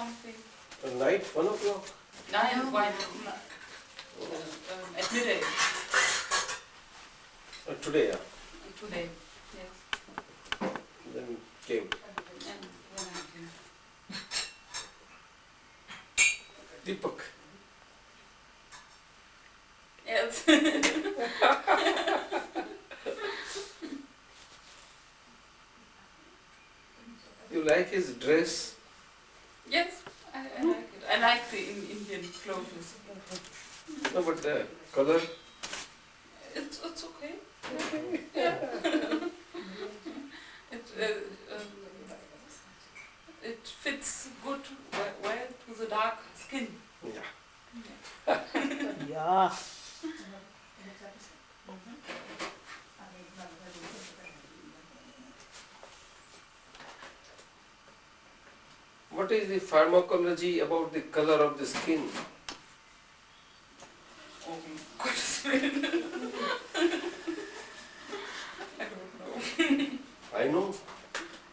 something. At night, 1 o'clock? At midday. Today, yeah. Today, yes. Then came. And when I came. Deepak. Yes. You like his dress? Yes, I like it. I like the Indian clothes. No, but the color? It's okay. Yeah. It fits good well to the dark skin. Yeah. Yeah. What is the pharmacology about the color of the skin? Oh, Gottes Willen. I don't know. I know.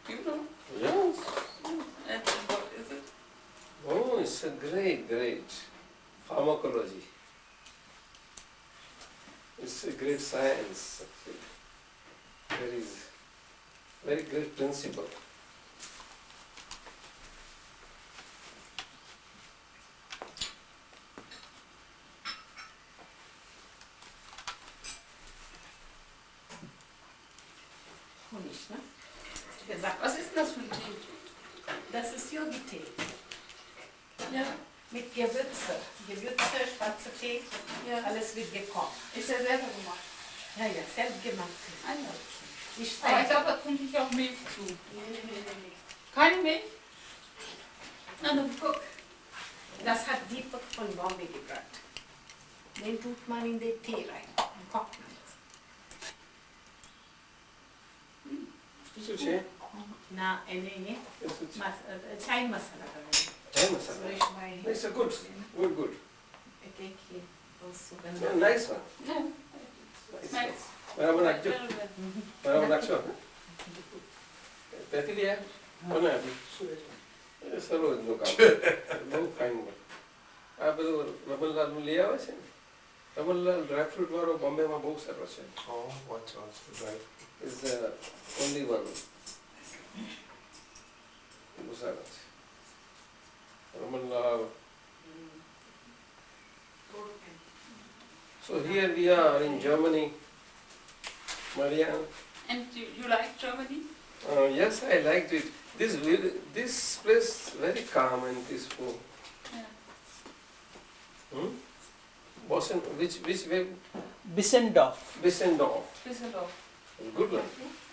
You know? Yes. And what is it? Oh, it's a great pharmacology. It's a great science, actually. There is very great principle. Honig, ne? Was ist denn das für ein Tee? Das ist Yogi-Tee. Ja. Mit Gewürze. Gewürze, schwarzer Tee, Ja. alles wird gekocht. Ist ja selber gemacht. Ja, ja, selbst gemacht. Ah, ja. Ich Aber ich glaube, da trinke ich auch Milch zu. Keine Milch? Na, dann guck. Das hat Deepak von Bombay gebracht. Den tut man in den Tee rein und kocht man das. Is it okay? Na, nee. Yes, it's Chai masala डालेंगे. Chai masala. It's a good. एक ही also Yeah, nice one. Ja. Nice. Nice. Barabar nakjo. Barabar nakjo. Peti liya? Mana abhi? Salo no kaam. No fine one. આ બધું રમણલાલ નું લઈ આવે છે ને Ramanlal dry fruit વાળો બોમ્બેમાં બહુ સરસ છે. Oh, what's also right? Is the only one. બહુ સરસ છે. Ramanlal. So here we are in Germany. Maria. And you like Germany? Yes, I liked it. This place very calm and peaceful. Yeah. Which way? Bissendorf. Bissendorf. Bissendorf. Good one.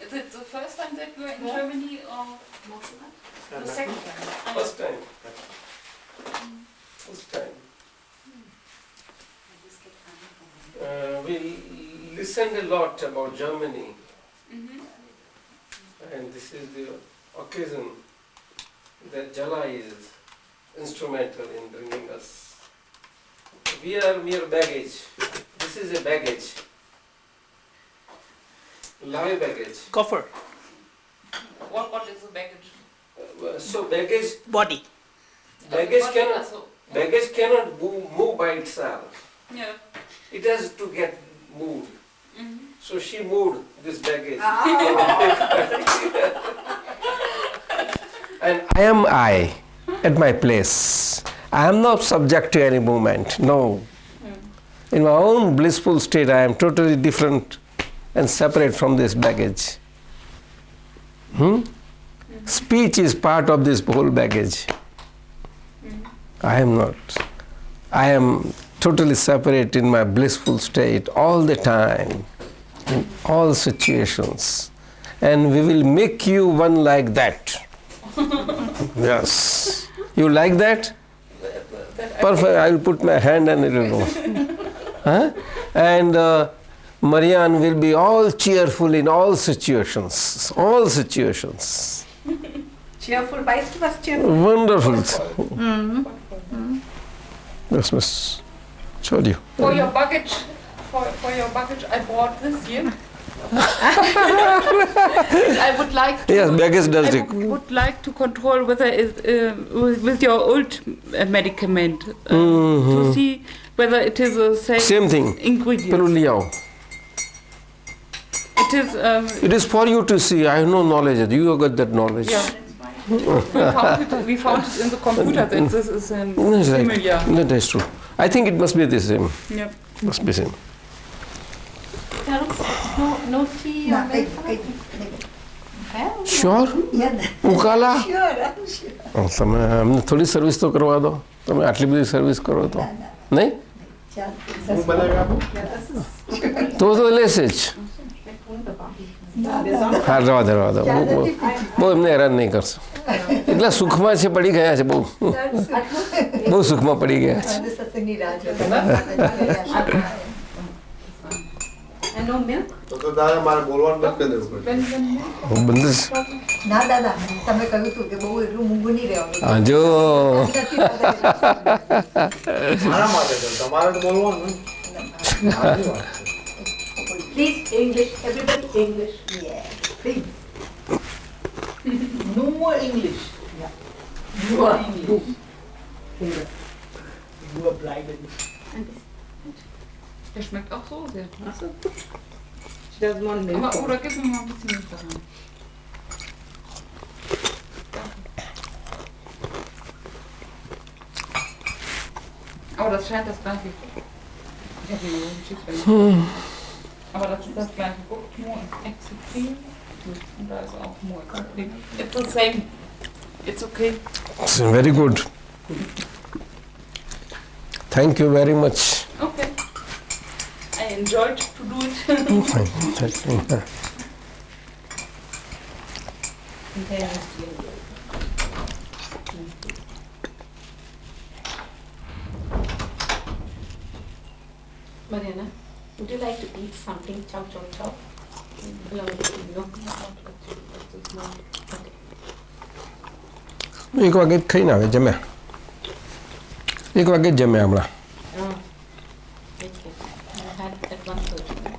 Is it the first time that you are in Germany or the second time? First time. First time. We listened a lot about Germany, and this is the occasion that Jala is instrumental in bringing us. We are mere baggage. This is a baggage. Live baggage. Coffer. What is the baggage? So baggage Body. baggage cannot move by itself. Yeah. It has to get moved. So she moved this baggage. And I am I at my place. I am not subject to any movement. No. In my own blissful state, I am totally different and separate from this baggage. Speech is part of this whole baggage. I am not. I am totally separate in my blissful state all the time, in all situations. And we will make you one like that. Yes. You like that? Perfect. I will put my hand and it will go. Huh? And Marianne will be all cheerful in all situations. All situations. Cheerful, weißt du was cheerful? Wonderful. Yes, miss. Told you. For your baggage, I bought this here. I would like to, Yes, baggage does I it. would like to control whether it with your old medicament to see whether it is the Same thing. ingredient. પેલું લઈ આવો. It is. It is for you to see. I have no knowledge. You got that knowledge. Yeah. We found it in the computer that this is That's right. similar. That is true. I think it must be the same. Yeah. Must be same. No tea or milk? Sure? ઉકાલા? તમે અમને થોડી service તો કરવા દો. તમે આટલી બધી service કરો તો નહીં? હું બનાવી આપું? તો લેશે જ. હા રવા દો. બહુ એમને હેરાન નહીં કરશો. એટલા સુખમાં છે, પડી ગયા છે બહુ. બહુ સુખમાં પડી ગયા છે. And no milk? તો દાદા મારે બોલવાનું બંધ કરી દેવું પડશે. હું બંધ જ. ના દાદા તમે કહ્યું હતું કે બહુ એટલું મૂંગું નહીં રહેવાનું. હા જો મારા માટે તો તમારે તો બોલવાનું ને. મારી વાત છે. Please, English. Everybody English. Yeah, please. No more English. You are English. You are blind. Der schmeckt auch so sehr. Also, she doesn't want milk. Aber, oder gib mir mal ein bisschen Milch daran. Aber das scheint das gleiche. Ich habe mir geschickt, aber das ist das gleiche. Guck, nur extrem. Und da ist auch nur extrem. It's the same. It's okay. It's very good. Thank you very much. Okay. I enjoyed to do it. Mariana, would you like to eat something? Chow, chow, chow. No. Okay. એક વાગે ખાઈને આવે જમ્યા. 1 વાગે જ જમ્યા હમણાં. Oh, okay. I had at 1:30.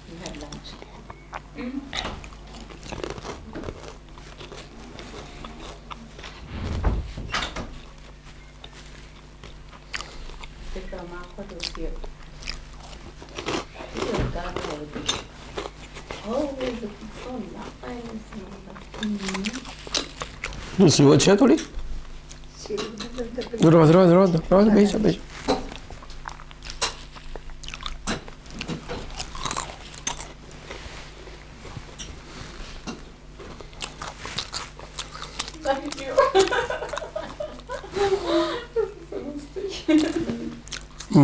You had lunch. Take a mark for this here. This is dark already. Oh, it's so nice. સીવો છે થોડી? રવા દો, બેસી જાઓ. Thank you.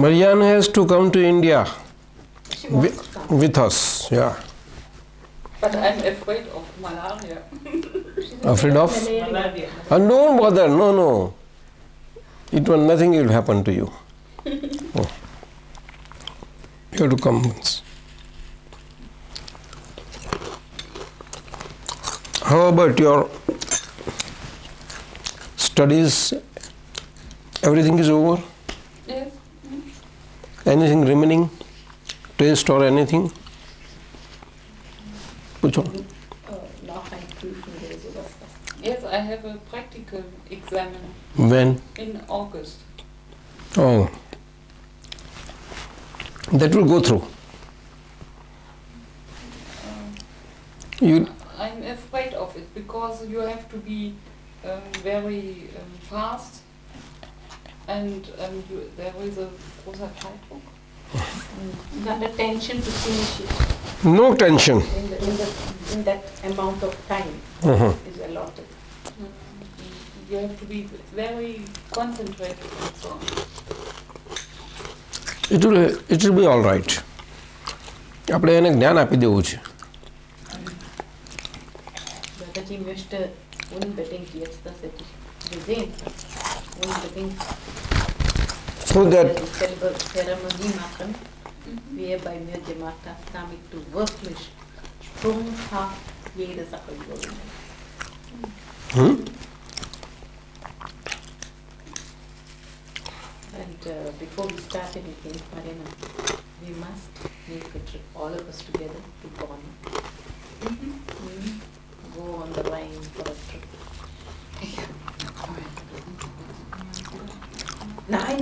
Marianne has to come to India She wants to come. with us. Yeah. But I'm afraid of malaria. Afraid of? Malaria. Don't bother. No. Nothing will happen to you. Oh. You have to come once. How about your studies? Everything is over? Yes. Anything remaining? Test or anything? પૂછો. Yes, I have a practical exam When? in August. Oh. That will go through. You. I'm afraid of it because you have to be very fast and there is a großer Zeitdruck. Under tension to finish it No tension. in that amount of time is allotted. You have to be very concentrated and so on. It will be all right. આપણે એને જ્ઞાન આપી દેવું છે. Dadaji möchte unbedingt jetzt, dass wir sehen, unbedingt So that dieselbe Zeremonie machen, wie er bei mir gemacht hat, damit du wirklich sprunghaft jede Sache überwinden. And before we start anything, Marina, we must make a trip, all of us together, to Bonn. Go on the Rhine for a trip. Nein.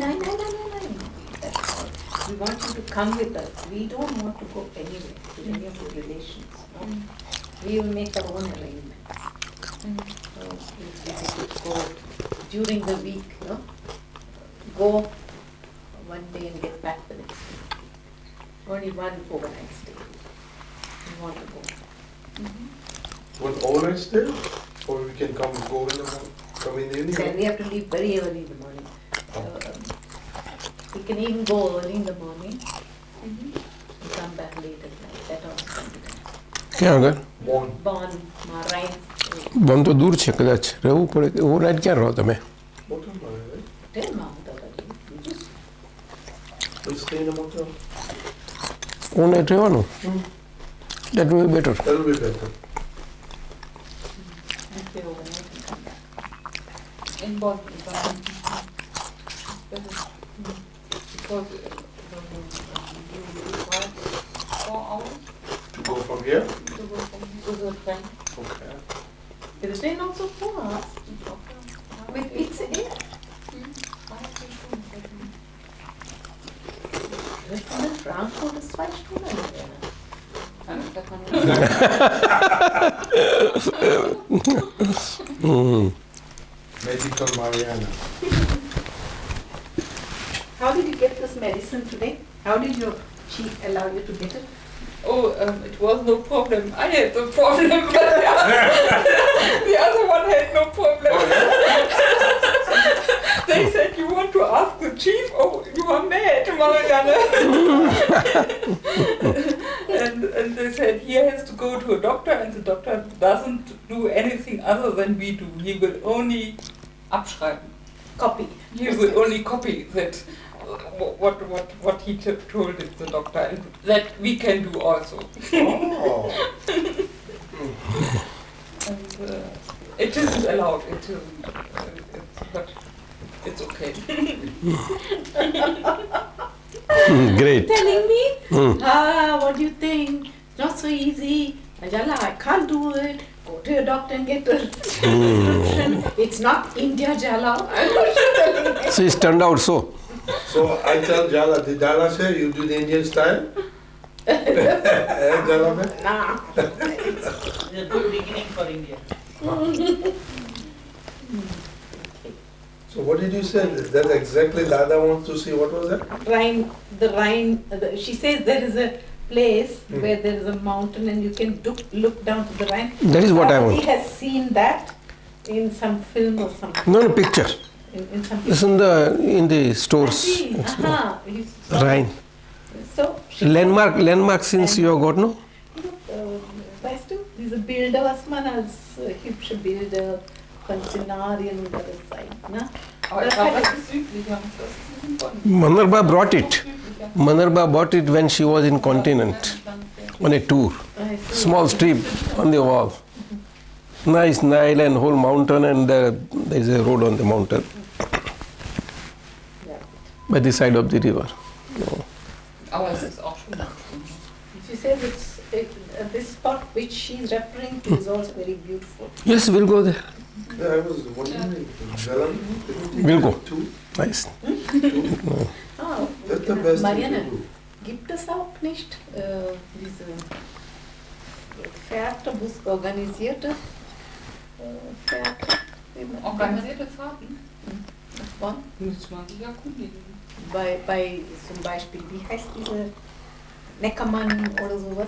That's all. We want you to come with us. We don't want to go anywhere to any of your relations. No? We will make our own arrangements. So we could go during the week. No? Go one day and get back the next day. Only one overnight stay. We want to go. One overnight stay? Or we can come in the evening? Then we have to leave very early in the morning. We can even go early in the morning and come back late at night. That also can be done. ક્યાં આગળ Bonn, Rhine. બોન તો દૂર છે કદાચ રહેવું પડે overnight ક્યાં રહો તમે Motel, right? Tell Mom Dada. We'll stay in a motel. Overnight રહેવાનું that will be better That will be better. And stay overnight and come back. In Bonn. Because you require 4 hours To go from here? to go from to the train. Okay. Is the train also 4 hours? With pizza here? Richmond, Frankfurt ist 2 Stunden. Medical Mariana. How did you get this medicine today? How did your chief allow you to get it? Oh, it was no problem. I had the problem, but the other one had no problem. They said, you want to ask the chief? Oh, you are mad, Marianne. and they said, he has to go to a doctor, and the doctor doesn't do anything other than we do. He will only abschreiben. Copy. He will only copy that. What he told it, the doctor, and that we can do also. Oh. And it isn't allowed. It isn't. But it's okay. Great. Telling me? What do you think? Not so easy. Jala, I can't do it. Go to your doctor and get a prescription. It's not India, Jala. So it's turned out so So I tell Jala, did Jala say you do the Indian style? Jala, mein? Nah. It's a good beginning for India. So what did you say? That exactly Dada wants to see. What was that? Rhine, she says there is a place where there is a mountain and you can look down to the Rhine. That is what I want. He has seen that in some film or something. no picture In some it's in the stores Rhine So, landmark since you have got no weißt du, diese Bilder, was man als hübsche Bilder von Szenarien und alles zeigt, ne? Aber ich glaube, das ist südlicher. Das ist in Bonn. Manarba brought it bought it when she was in continent on a tour small strip on the wall nice Nile and whole mountain and there is a road on the mountain by the side of the river. Aber es ist auch schon. She says this spot which she's referring to is also very beautiful. Yes, we'll go there. Yeah, I was wondering. Jala, We'll go. Two. Nice. Ah, That's the best Marianne, thing to do. gibt es auch nicht diese Fährte, organisierte Fährte? Organisierte Fahrten. Nach Bonn? Müsste man sich erkundigen. Bei zum Beispiel, wie heißt diese Neckermann oder sowas?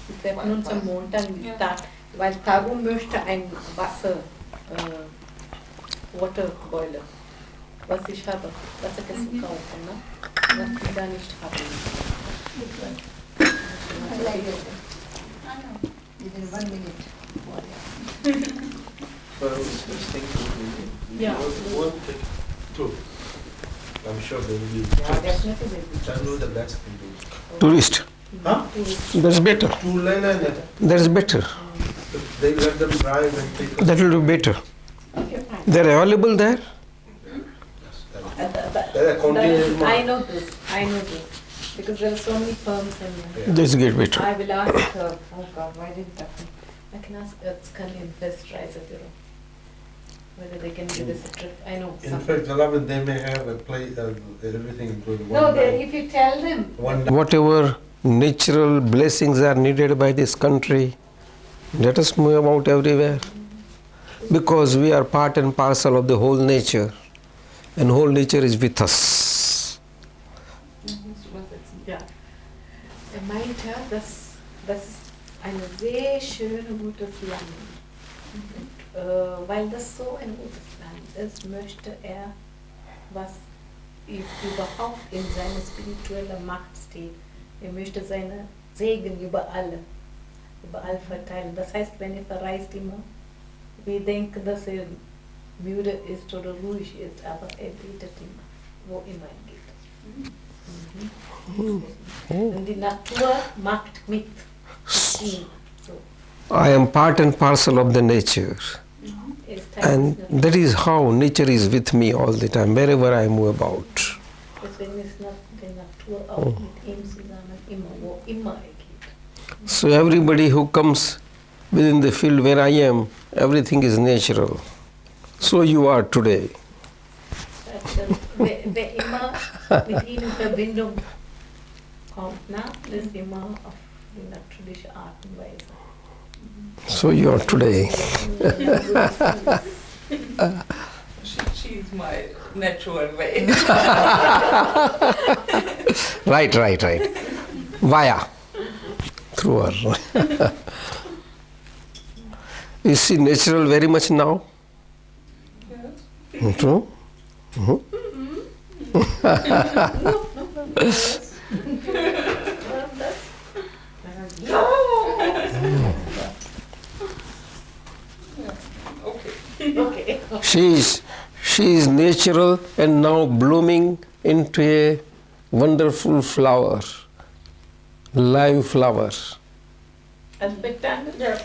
Wir treffen uns am Montag, weil Tabu möchte ein Waterboiler, was ich habe, Wasserkessel kaufen, ne? Was die da nicht haben. I like it. Within 1 minute. But I was just thinking, Yeah. one thing, two. I'm sure they will be. Yeah, definitely. That will be the best thing to do. Tourist. Huh? That's better. Two lane and That's better. they let them drive and take. That will be better. Okay, fine. They're available there. Yes, that is I know this. Because there are so many firms in This get better. I will ask her, oh God, why didn't that happen? I can ask Earthscan Invest Rise at Europe. Whether they can give us a trip. I know. In fact, Jala, they may have a play, everything going No, if you tell them. Whatever natural blessings are needed by this country, let us move about everywhere. Because we are part and parcel of the whole nature. And whole nature is with us. Ja. Er meinte, das ist eine sehr schöne, gutes Land. Weil das so ein gutes Land ist, möchte er, was überhaupt in seiner spirituellen Macht steht. Er möchte seine Segen überall verteilen. Das heißt, wenn er verreist immer, wir denken, dass er müde ist oder ruhig ist, aber er betet immer, wo immer er geht. Und die Natur macht mit ihm. So. I am part and parcel of the nature. And that is how nature is with me all the time, wherever I move about. Deswegen ist die Natur auch mit ihm zusammen, immer, wo immer er geht. So everybody who comes within the field where I am, everything is natural. So you are today. Wer immer mit ihm in Verbindung kommt, ist immer auf die natürliche Art und Weise. So you are today. She's my natural way. Right. Via. Through her. Is she natural very much now? Yes. True? Okay. She is natural and now blooming into a wonderful flower, live flower. Als Bettande? Ja.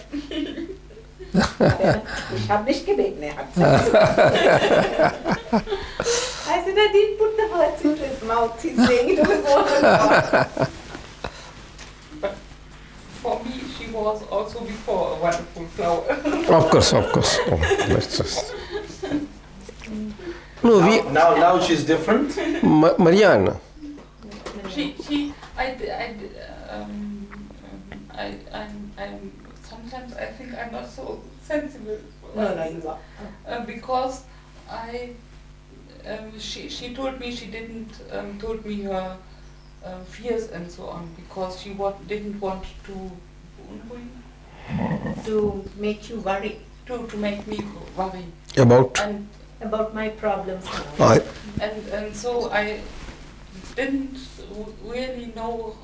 Ich habe nicht gebeten, er hat gesagt. I said, I didn't put the words into his mouth. He's saying it was all his But for me, she was also before a wonderful flower. Of course. Oh, that's just. No, now she's different. Marianne. I'm sometimes I think I'm not so sensible. No, you are. Because she told me she didn't told me her fears and so on because she didn't want To make you worry. To make me worry About my problems. And so I didn't really know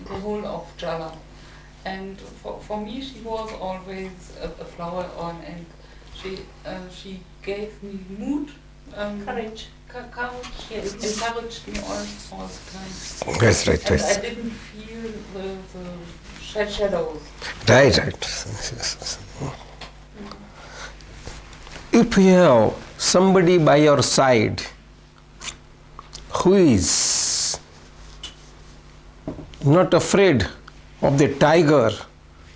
the whole of Jala. And for me, she was always a flower on, and she gave me mood, Courage. She encouraged me all the time. That's right. And I didn't feel the shadows. Right. If you have somebody by your side who is not afraid of the tiger,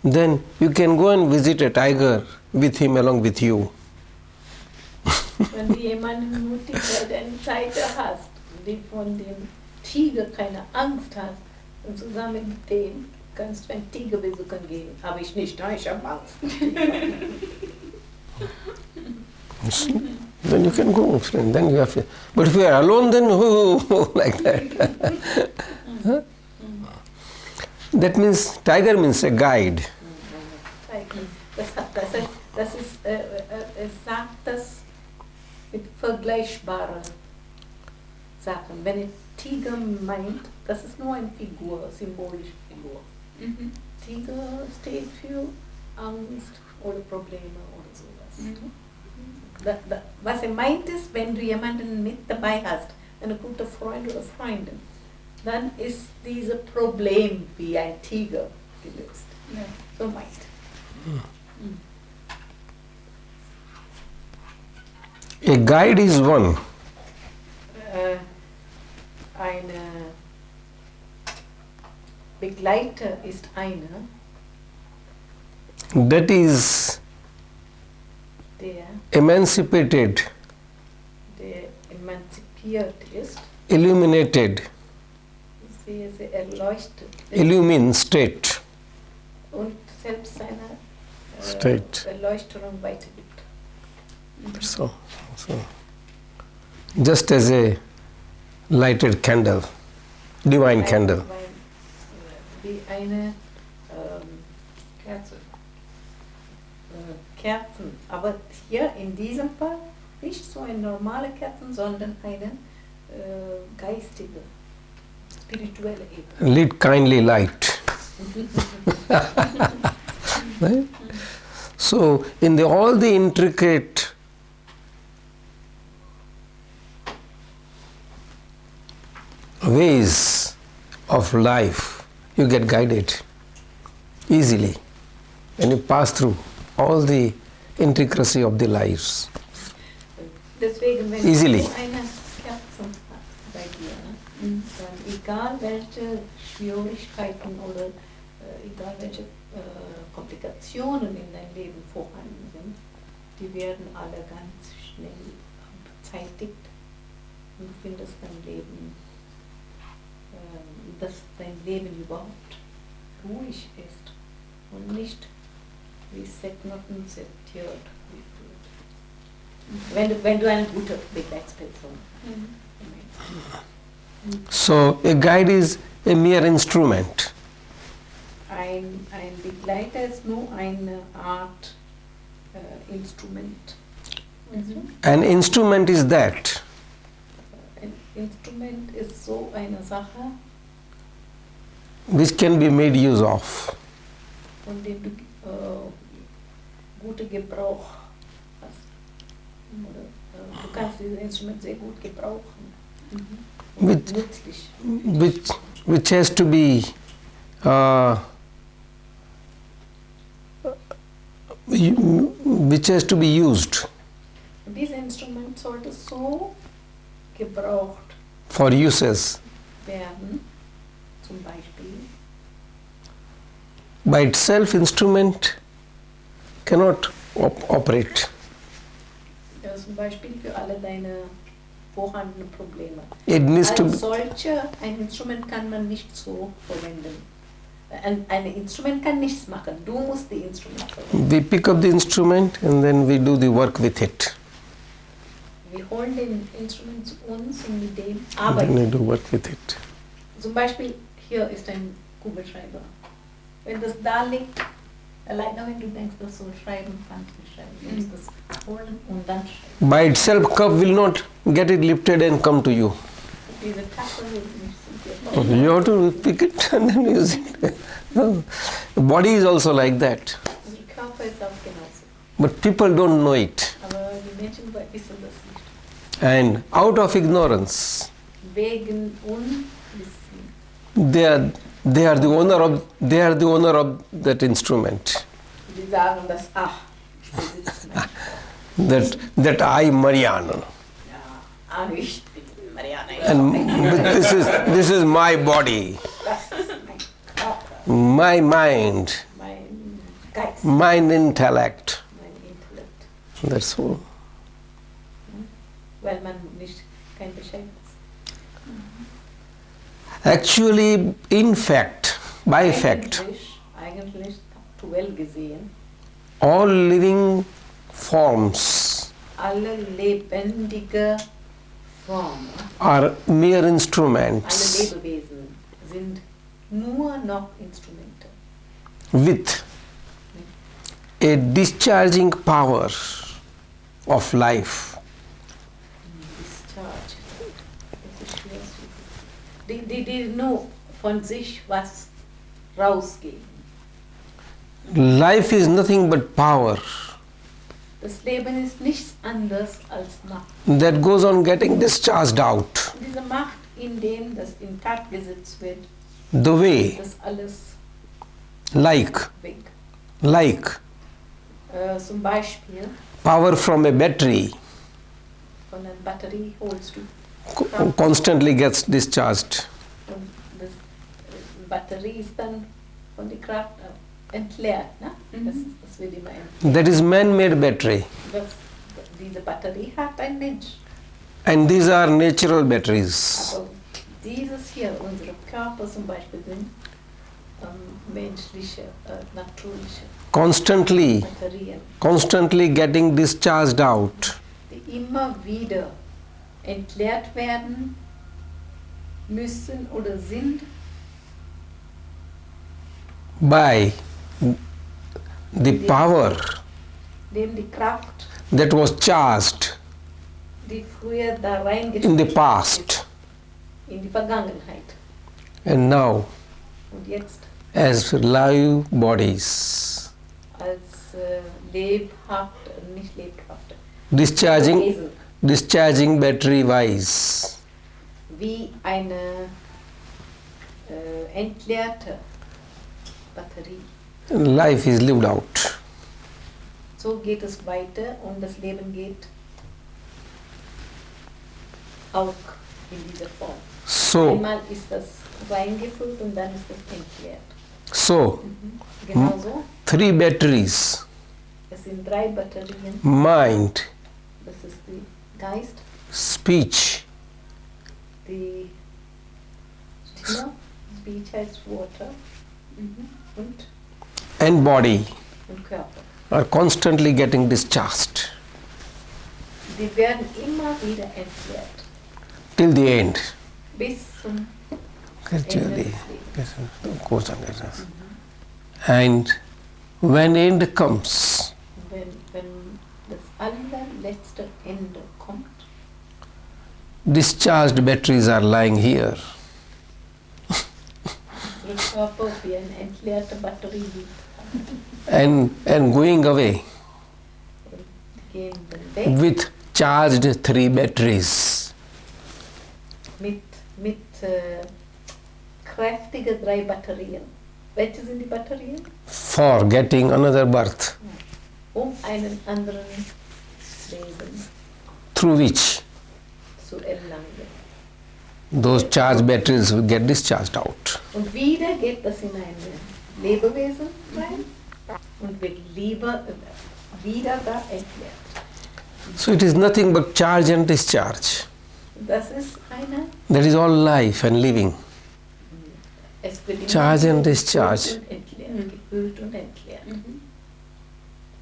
then you can go and visit a tiger with him along with you. Wenn du jemanden mutig, der deine Seite hast, die von dem Tiger keine Angst hat, und zusammen mit dem kannst du einen Tiger besuchen gehen. Habe ich nicht, ich habe Angst. Then you can go, friend. Then you have to. But if you are alone, then like that. Huh? That means tiger means a guide. Das ist, es sagt das mit vergleichbaren Sachen. Wenn ein Tiger meint, das ist nur eine Figur, symbolische Figur. Mhm. Tiger steht für Angst oder Probleme oder sowas. Mhm. Was meint ist, wenn du jemanden mit dabei hast, eine gute Freund oder Freundin, dann ist dieses Problem wie ein Tiger gelöst. Ja. So meint. A guide is one. Begleiter ist einer, that is der emancipated, emanzipiert ist, illuminated, sehr, sehr erleuchtet ist illumine state. und selbst seine State. Erleuchtung weitergibt. So. Just as a lighted candle, divine candle. Wie eine Kerze. Kerzen. Aber hier in diesem Fall nicht so eine normale Kerzen, sondern eine geistige, spirituelle Ebene. Lead kindly light. Right? So, in all the intricate ways of life, you get guided easily when you pass through all the intricacy of the lives. Deswegen, wenn Easily. du eine Kerze hast bei dir, dann egal welche Schwierigkeiten oder egal welche Komplikationen in deinem Leben vorhanden sind, die werden alle ganz schnell beseitigt und du findest dein Leben, dass dein Leben überhaupt ruhig ist und nicht wie Seknoten zertiert wird. Wenn du eine gute Begleitsperson bist. So, a guide is a mere instrument. Ein Begleiter ist nur eine Art Instrument. An instrument is that Ein Instrument ist so eine Sache, which can be made use of. von dem du gute Gebrauch hast. Oder du kannst dieses Instrument sehr gut gebrauchen. Und With- nützlich. which has to be which has to be used Und dieses Instrument sollte so gebraucht for uses. werden, zum Beispiel, By itself, instrument cannot operate. zum Beispiel für alle deine vorhandenen Probleme. It needs to Als be, solche, ein Instrument kann man nicht so verwenden. Ein Instrument kann nichts machen, du musst die Instrumente verwenden. we pick up the instrument and then we do the work with it. Wir holen den Instrument zu uns und mit dem And then we arbeiten. do work with it. Zum Beispiel, hier ist ein Kugelschreiber. Wenn das da liegt, alleine wenn du denkst, das soll schreiben, kannst du schreiben. Du musst das holen und dann schreiben. By itself, cup will not get it lifted and come to you. Diese Tasse wird nicht zu dir. You have to pick it and then use it. No. The body is also like that. Die Körper ist auch genauso. But people don't know it. Aber die Menschen wissen das nicht. And out of ignorance, Wegen Unwissen. they are the owner of that instrument. Die sagen, dass, ach, ich besitze mein. That I, Mariana. Ja, ich bin Mariana. And this is my body, Das ist mein Körper, my mind, mein Geist, mind intellect. mein Intellekt. That's all. Weil man nicht kein Bescheid ist. Actually, in fact, by fact, Eigentlich aktuell gesehen, all living forms alle lebendige Formen, are mere alle instruments Lebewesen sind nur noch Instrumente. with a discharging power of life. Discharge. Das ist schwer zu die nur von sich was rausgeben. Life is nothing but power Das Leben ist nichts anderes als Macht. that goes on getting discharged out. Und diese Macht, in dem das in Tat gesetzt wird, The way, das alles like weg. Zum Beispiel power from a battery von einer Batterie holst du constantly gets discharged. und das Batterie ist dann von der Kraft entleert. Ne? Das wird immer That is man-made battery. Diese Batterie hat ein Mensch. And these are natural batteries. Aber dieses hier, unsere Körper zum Beispiel, sind menschliche, natürliche Batterien, Constantly getting discharged out. die immer wieder entleert werden müssen oder sind By the power dem die Kraft, that was charged die früher da in the reingesteckt past. in die Vergangenheit. And now, Und jetzt as live bodies, als lebhaft, nicht lebhaft, discharging battery wise. wie eine entleerte Batterie. Life is lived out. So geht es weiter und das Leben geht auch in dieser Form. So, Einmal ist das reingefüllt und dann ist das entleert. so Genauso, 3 batteries: es sind 3 Batterien. mind, Das ist die Geist, speech, die Stimme, Speech heißt Water und and body Körper. are constantly getting discharged Die werden immer wieder entleert. till the end. Bis zum Gradually, goes on. And when end comes, wenn das allerletzte Ende kommt, discharged batteries are lying here. unsere Körper wie eine entleerte Batterie liegt And going away und gehen dann weg with charged 3 batteries. mit kräftigen 3 Batterien. Welche sind die Batterien? For getting another birth, Einen anderen Leben through which zu erlangen. those charged batteries will get discharged out. Und wieder geht das in ein Lebewesen rein und wird wieder da entleert. So it is nothing but charge and discharge. Das ist eine, That is all life and living. es wird immer Charge and wieder discharge. gefüllt und entleert.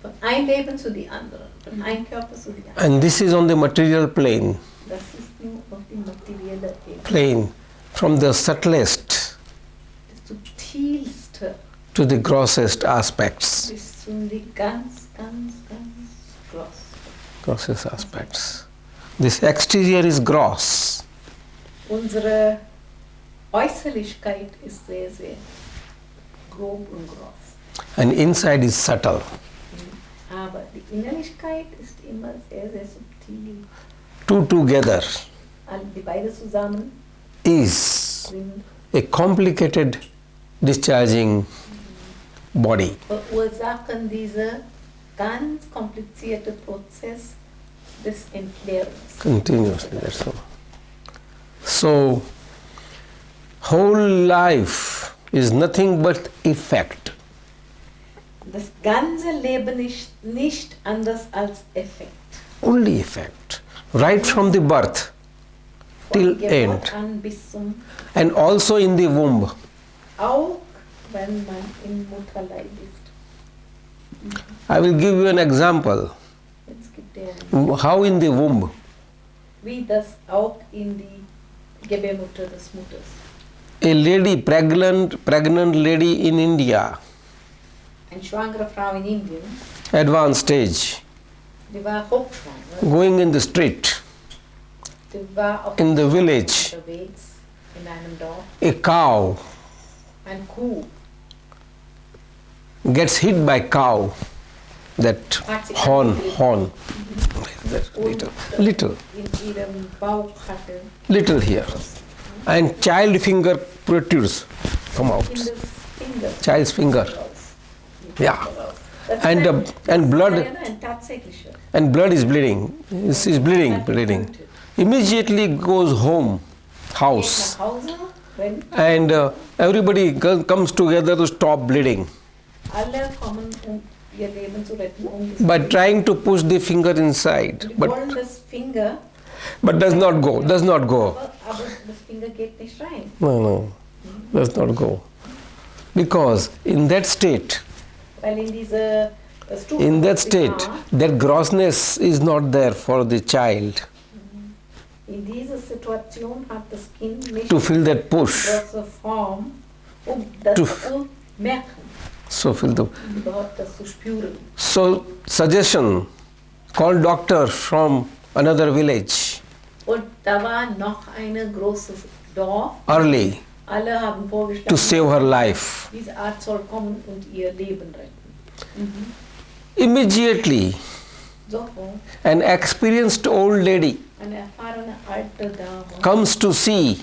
Von ein Leben zu die anderen, von ein Körper zu die anderen. And this is on the material plane. Das ist nur auf die materielle Ebene. Plane, from the subtlest Das subtilste to the grossest aspects. bis zu die ganz Grossest aspects. This exterior is gross. Unsere Äußerlichkeit ist sehr, sehr grob und groß. And inside is subtle. Aber die Innerlichkeit ist immer sehr, sehr subtil. Two together Die beide zusammen is sind, a complicated discharging body. verursachen diese ganz komplizierte Prozess des Entleerens. Continuously, that's all. So, whole life is nothing but effect. Das ganze Leben ist nicht anders als Effekt. Only effect. Right from the birth till Von Geburt end. an bis zum, And also in the womb. auch wenn man im Mutterleib ist. I will give you an example. Jetzt gibt er, How in the womb wie das auch in die Gebärmutter des Mutters. a lady, pregnant lady in India, Eine schwangere Frau in Indien, advanced stage, die war hochschwanger, going in the street, die war auf in the village, unterwegs in einem Dorf. a cow Ein Kuh gets hit by cow, that hat sie horn, angegriffen little, und little, in ihrem Bauch hatte little here, and child finger protrudes, come out, Kindesfinger child's finger, raus. yeah, Das ist and blood, ein tatsächlicher. and blood is bleeding, is bleeding. Immediately goes home, Geht house, nach Hause and everybody comes together to stop bleeding. Alle kommen ihr Leben zu retten. By trying to push the finger inside, Die wollen das Finger, but does not go. aber das Finger geht nicht rein. No, does not go. Because in that state, Weil in that state, that grossness is not there for the child in dieser Situation hat das Kind nicht to feel that push. große Form, das zu merken, überhaupt das zu spüren. So, suggestion, call doctor from another village Und da war noch ein großes Dorf. early Alle haben to vorgestellt, save her life. diese Art soll kommen und ihr Leben retten. Immediately, Sofort, an experienced old lady eine erfahrene alte Dame comes to see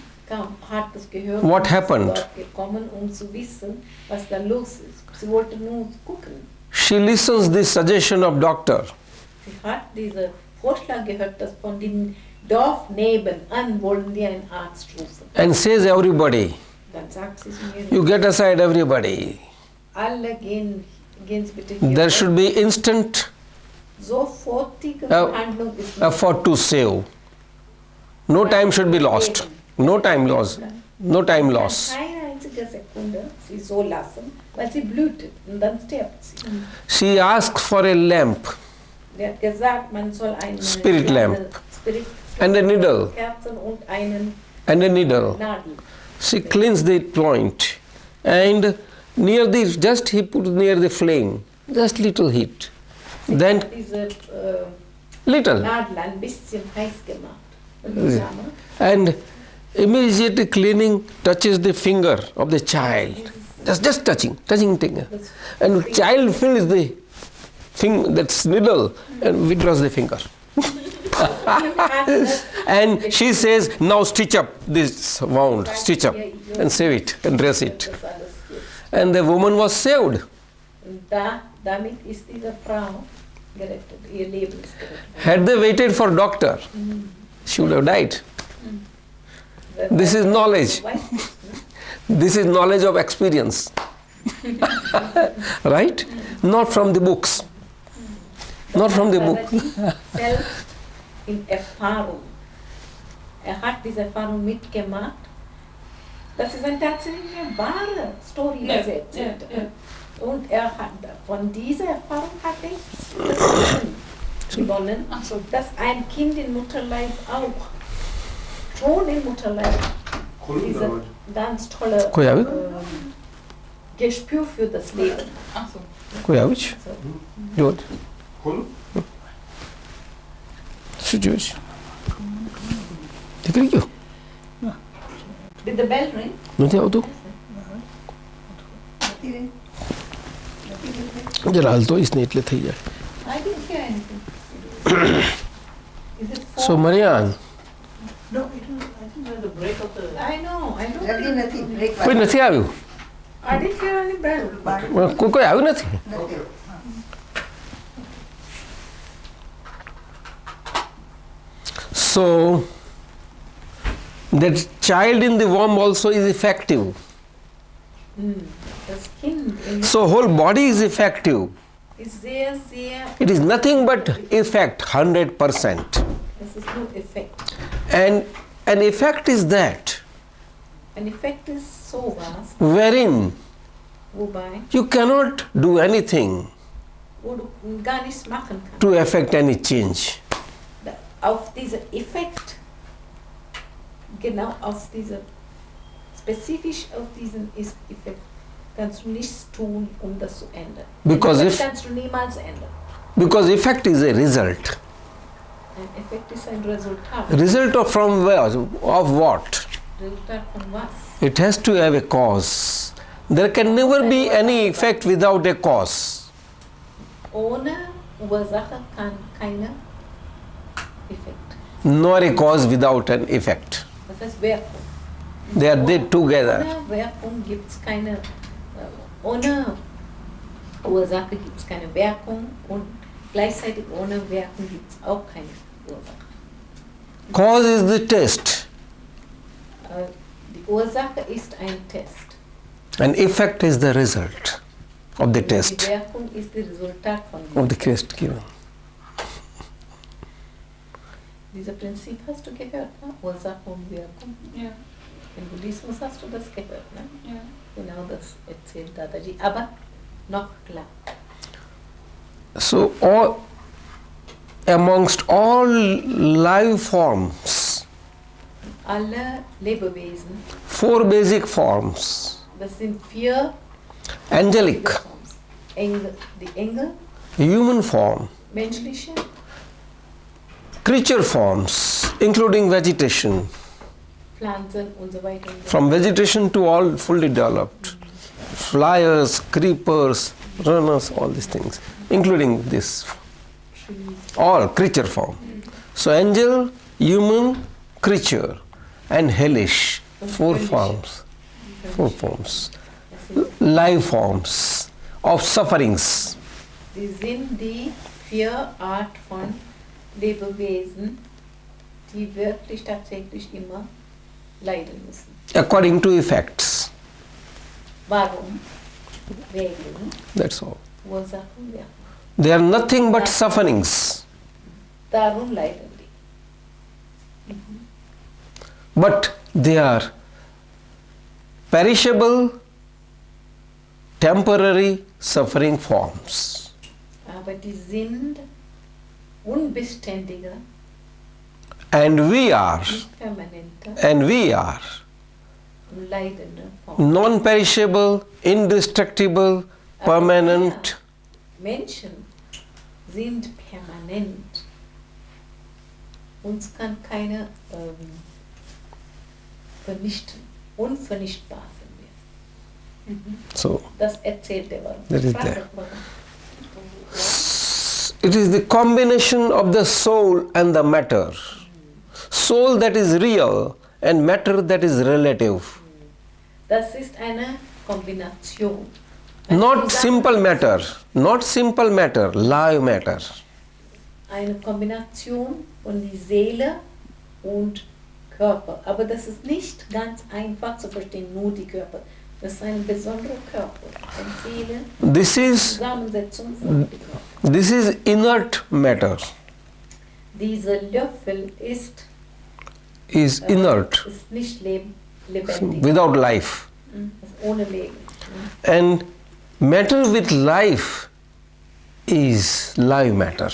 hat das gehört, What und ist happened? dort gekommen, zu wissen, was da los ist. Sie wollte nur gucken. she listens the suggestion of doctor. Sie hat diesen Vorschlag gehört, dass von dem Dorf nebenan wollen die einen Arzt rufen. And says everybody, Dann sagt sie zu mir, you get aside everybody. alle gehen Sie bitte hier. There should be instant Sofortige Uh, Handlung ist effort to save. No time should be lost. No time loss. No time loss. Keine einzige Sekunde sie so lassen, weil sie blutet und dann stirbt sie. She asks for a lamp Er hat gesagt, man soll eine Spirit kleine lamp. Spirit and a needle. Kerzen und einen And a needle. Nadel. She cleans the point and near the just he puts near the flame, just little heat. Then Diese little Nadel ein bisschen heiß gemacht. Und and immediately cleaning touches the finger of the child. Just touching finger. And child feels the thing that's needle and withdraws the finger. And she says, now stitch up this wound, stitch up and save it and dress it. And the woman was saved. Damit ist diese Frau gerettet, ihr Leben ist gerettet. Had they waited for doctor, she would have died. This is knowledge. This is knowledge of experience. Right? Not from the books. Not from the book. Selbst in Erfahrung. Hat diese Erfahrung mitgemacht. Das ist eine tatsächliche wahre Story, die er erzählt. Und von dieser Erfahrung hat er das Wissen gewonnen, dass ein Kind im Mutterleib auch, schon im Mutterleib, diese ganz tolle Gespür für das Leben. Kojavic? Jod. Sujovic. Dikri kyo? Did the bell ring? નથી આવતું? જરા હાલતો ઈસ ને એટલે થઈ જાય. I didn't hear anything. Is it four? So Marianne, No, it was, I think it was the break of the. I know. જલ્દી નથી બ્રેક કોઈ નથી આવ્યું? I didn't hear any bell. કોઈ આવ્યું નથી? નથી. So that child in the womb also is effective. Das Kind So whole body is effective. ist sehr, sehr, It is nothing but effect, 100%. es ist nur Effekt. And an effect is that Ein Effekt ist sowas, wherein wobei, you cannot do anything wo du gar nichts machen kannst. to affect any change. Auf diesen Effekt, genau auf diese, spezifisch auf diesen Effekt, kannst du nichts tun, um das zu ändern. Because Den if- Effekt kannst du niemals ändern. Because effect is a result. Ein Effekt ist ein Resultat. Result of from where? Of what? Resultat von was? It has to have a cause. There can never be any effect without a cause. Ohne Ursache kann keine Effekt. Nor a cause without an effect. Das heißt Wirkung. They are there together. Ohne Wirkung gibt es keine, ohne Ursache gibt es keine Wirkung und gleichzeitig ohne Wirkung gibt es auch keine Ursache. Cause is the test. Die Ursache ist ein Test. And effect is the result of the Die test, Wirkung ist das Resultat von of the diesem. test given. Dieses Prinzip hast du gehört, ne? Ursache und Wirkung. Ja, Im Buddhismus hast du das gehört, ne? ja. Genau das erzählt Dadaji. Aber noch klar. So, amongst all life forms, Alle Lebewesen, 4 basic forms: das sind 4 angelic, Forms. Engel, die Engel, human form, menschliche, creature forms, including vegetation, Pflanzen und so weiter. Und so from vegetation to all fully developed, flyers, creepers, runners, all these things, including this, trees. all creature form. So angel, human, creature, and hellish, 4 forms, 4 forms, Das sind, life forms of sufferings. die sind die 4 Art von Lebewesen, die wirklich tatsächlich immer leiden müssen. According to effects. Warum? Wegen That's all. Ursache und Wirkung. They are nothing but sufferings. Darum leiden die. But they are perishable, temporary suffering forms. Aber die sind unbeständige, And we are, nicht permanente und leidende Formen. non-perishable, indestructible, permanent. Menschen sind permanent. Uns kann keiner vernichten. Unvernichtbar sind wir. So Das erzählt der Bhagwan. That is Frag there. das Bhagwan. it is the combination of the soul and the matter. Soul that is real and matter that is relative. Das ist eine Kombination. Not simple matter, live matter. Eine Kombination von die Seele und Körper. Aber das ist nicht ganz einfach zu verstehen, nur die Körper. Das ist ein besonderer Körper. Eine Seele, This is Zusammensetzung von dem Körper. This is inert matter, Dieser Löffel ist inert, ist nicht lebendig, without life. ist ohne Leben. And matter with life is live matter.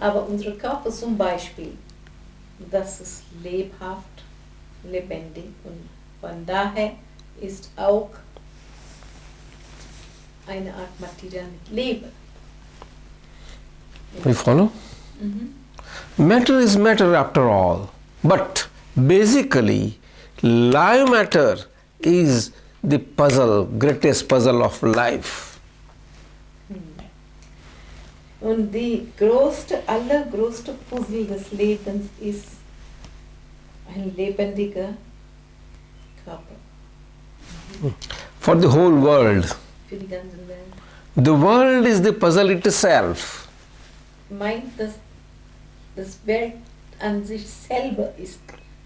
Aber unser Körper zum Beispiel, das ist lebhaft, lebendig und von daher ist auch eine Art Materie mit Leben. You follow? Matter is matter after all. But basically, live matter is the puzzle, greatest puzzle of life. Und die allergrößte Puzzle des Lebens ist ein lebendiger Körper For the whole world. für die ganze Welt. The world is the puzzle itself. Meint, dass das Welt an sich selber ist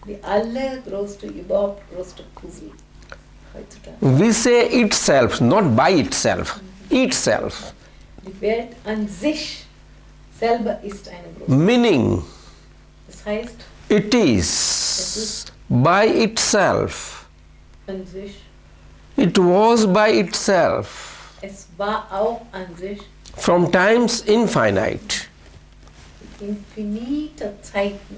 die allergrößte, überhaupt größte Puzzle heutzutage. We say itself, not by itself. Itself. Die Welt an sich selber ist eine große. Meaning, Das heißt, it is by itself. an sich, It was by itself. es war auch an sich From times infinite. infinite Zeiten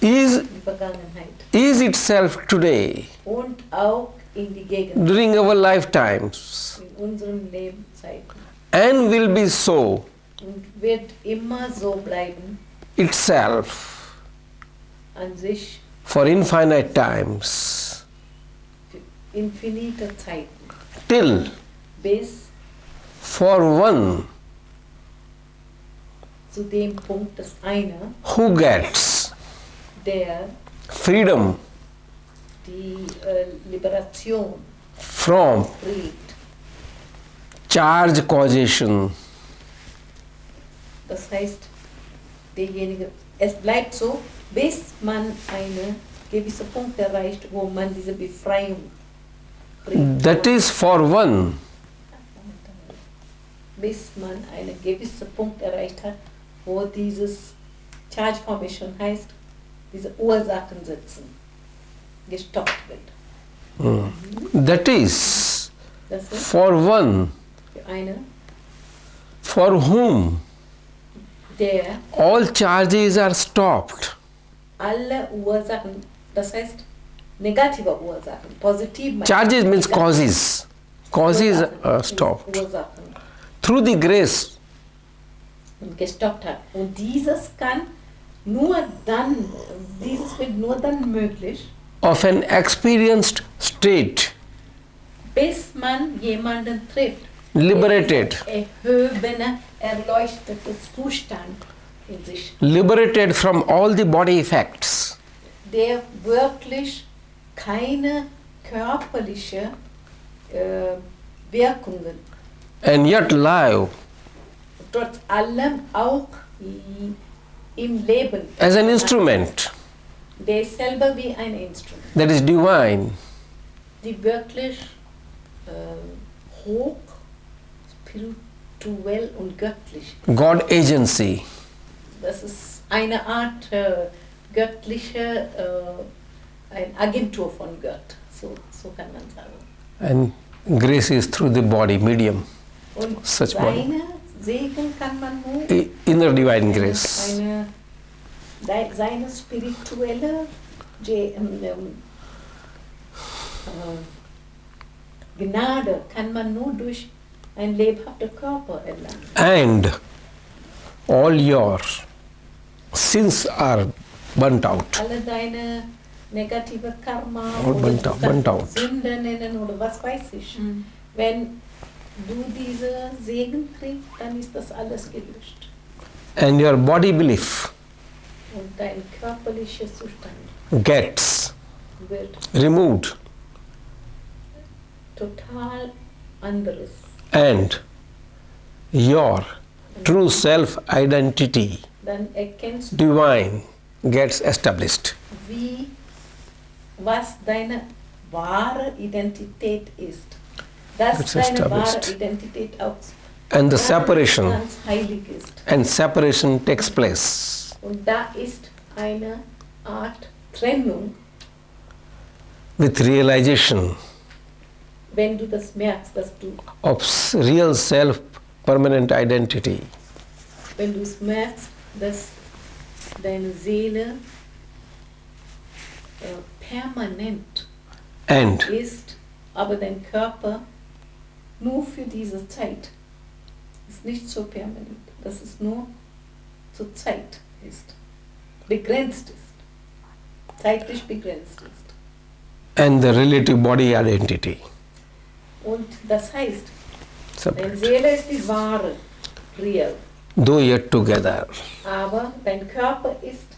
Is in der Vergangenheit itself today. und auch in die Gegenwart, During our lifetimes. in unseren Lebenszeiten And will be so und wird immer so bleiben, itself an sich for infinite times. für infinite Zeiten, Till bis for one zu dem Punkt, dass einer, who gets der freedom die Liberation from kriegt, charge causation, das heißt, derjenige, es bleibt so, bis man eine gewisse Punkt erreicht, wo man diese Befreiung bringt. That is for one. Bis man einen gewissen Punkt erreicht hat, wo dieses Charge Formation heißt, diese Ursachen setzen, gestoppt wird. That is Das ist for one, für eine, for whom der all charges are stopped. alle Ursachen, das heißt negative Ursachen, positiv Charges means causes. Causes are stopped. Ursachen Through the grace und gestoppt hat. Und dieses kann nur dann, dieses wird nur dann möglich, of an experienced state, bis man jemanden trifft. liberated, Erhöbener, erleuchtetes Zustand in sich, liberated from all the body effects, der wirklich keine körperliche Wirkungen, and yet live trotz allem auch im Leben, as an instrument der ist selber wie ein Instrument, that is divine, die wirklich hoch, spirituell und göttlich. God agency. Das ist eine Art göttliche eine Agentur von Gott, so kann man sagen. And grace is through the body, medium, Und Such body. seine Segen kann man nur inner divine grace. seine spirituelle Gnade kann man nur durch einen lebhaften Körper erlangen. And all your sins are burnt out. Alle deine negative Karma All oder burnt out. Sünde nennen oder was weiß ich. Wenn du diese Segen kriegst, dann ist das alles gelöscht. And your body belief Und dein körperlicher Zustand gets wird removed, total anderes. and your true self identity, Dann erkennst du, divine, gets established. was deine wahre Identität ist. Dass It's deine wahre established. Identität auch And the ganz, separation, ganz heilig ist. and separation takes place. Und da ist eine Art Trennung, With realization wenn du das merkst, dass du, of real self permanent identity. wenn du es merkst, dass deine Seele permanent And ist, aber dein Körper nur für diese Zeit ist nicht so permanent, dass es nur zur Zeit ist, begrenzt ist, zeitlich begrenzt ist. and the relative body identity. Und das heißt, deine Separate. Seele ist die wahre, real, Though yet together. aber dein Körper ist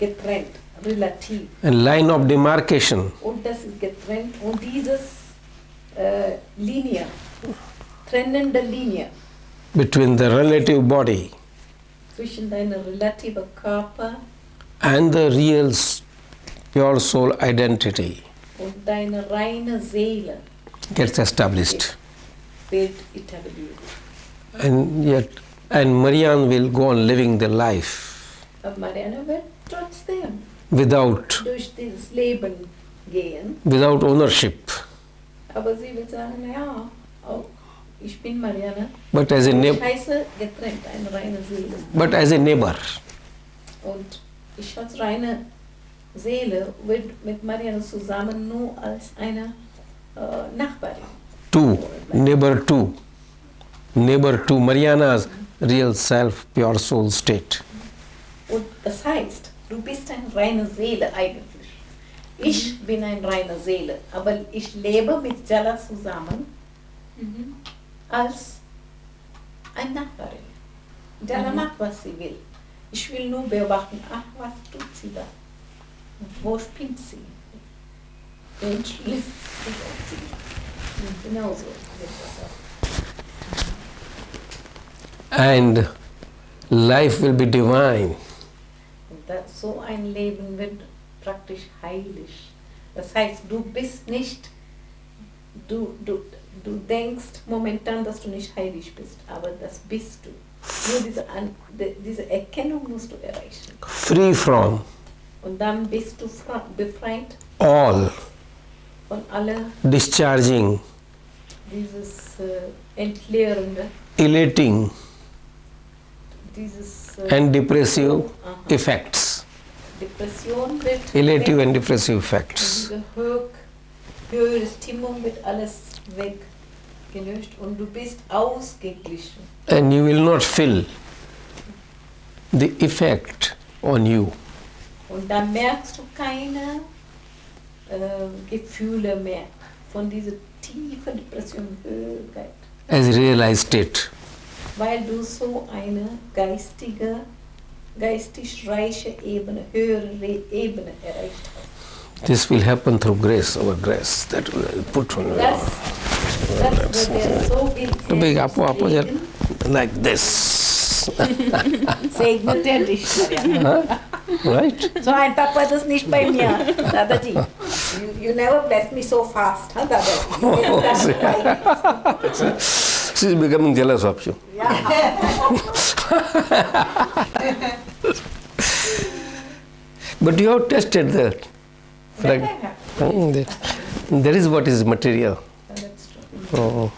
getrennt, relativ. And line of demarcation Und das ist getrennt und dieses Linie, trennende Linie between the relative body zwischen deinem relativen Körper and the real pure soul identity und deiner reinen Seele gets established. wird etabliert. And Marianne will go on living the life Aber Marianne wird trotzdem without durch dieses Leben gehen, without ownership, aber sie wird sagen, naja, auch ich bin Marianne, but as a ich neighbor, heiße getrennt, eine reine Seele. but as a neighbor. Und ich als reine Seele wird mit Marianne zusammen nur als eine Nachbarin. Neighbor to Mariana's real self, pure soul state. Und das heißt, du bist eine reine Seele eigentlich. Ich bin eine reine Seele, aber ich lebe mit Jala zusammen als eine Nachbarin. Jala macht, was sie will. Ich will nur beobachten, ach, was tut sie da? Wo spinnt sie? Wen schläft sie? Genauso wird das auch. And life will be divine. Und so ein Leben wird praktisch heilig. Das heißt, du bist nicht, du denkst momentan, dass du nicht heilig bist, aber das bist du. Nur diese Erkennung musst du erreichen. Free from Und dann bist du befreit all, von aller discharging, dieses Entleerende, elating dieses and depressive effects. Depression wird Elative weg. and depressive effects. Diese höhere Stimmung wird alles weggelöscht und du bist ausgeglichen. And you will not feel the effect on you. Und dann merkst du keine Gefühle mehr von dieser tiefen Depression, Höhe, As realized state. weil du so eine geistig reiche Ebene, höhere Ebene erreicht hast. This will happen through grace, our grace. That will put on Das wird so viel big apo Segen. like this. Segnet er dich, Marianne. Right? So ein Papa ist es nicht bei mir, Dadaji. You never bless me so fast, huh, Dadaji? She's becoming jealous of you. But you have tested that. That is what is material. That's true.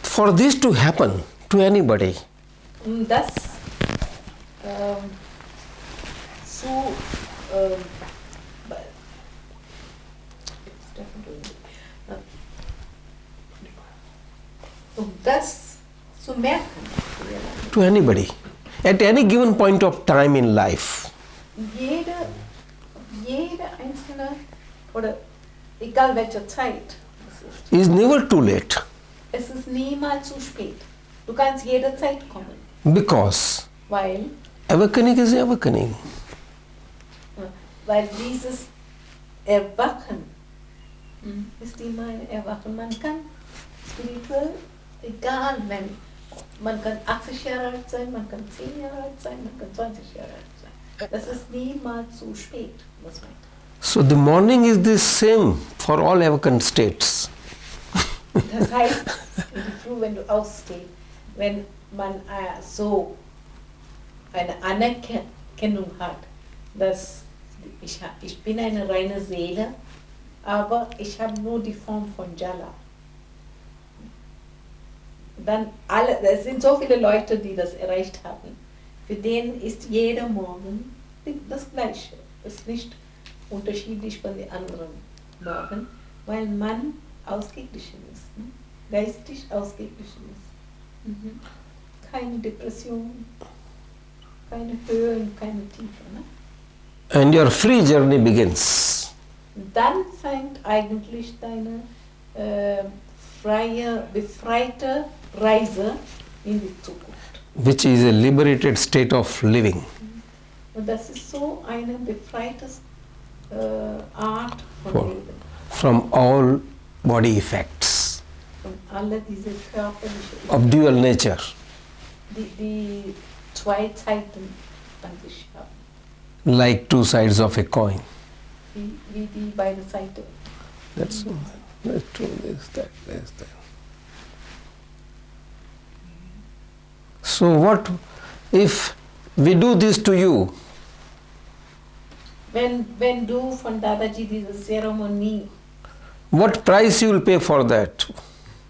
For this to happen to anybody, Das zu das zu merken, to anybody, at any given point of time in life, jede einzelne oder egal welche Zeit es ist, is never too late. es ist niemals zu spät. Du kannst jederzeit kommen, Because weil awakening is awakening. dieses Erwachen ist immer ein Erwachen. Man kann spirituell, egal wenn, man kann 80 Jahre alt sein, man kann 10 Jahre alt sein, man kann 20 Jahre alt sein. Das ist niemals zu spät, was meint. So the morning is the same for all awakened states. Das heißt, in der Früh, wenn du ausstehst, wenn man so eine Anerkennung hat, dass ich bin eine reine Seele, aber ich habe nur die Form von Jala. Dann es sind so viele Leute, die das erreicht haben. Für den ist jeder Morgen das Gleiche. Es ist nicht unterschiedlich von den anderen Morgen, weil man ausgeglichen ist, ne? Geistig ausgeglichen ist. Keine Depression, keine Höhe und keine Tiefe. Ne? And your free journey begins. Dann fängt eigentlich deine befreite Reise in die Zukunft. Which is a liberated state of living. Und das ist so eine befreite Art von Leben. From all body effects Von alle diese körperliche, of dual nature. die zwei Zeiten an sich haben. Like two sides of a coin. Wie die beiden Seiten. That's true, this, that. So what if we do this to you? Wenn du von Dadaji diese Zeremonie, What price you will pay for that?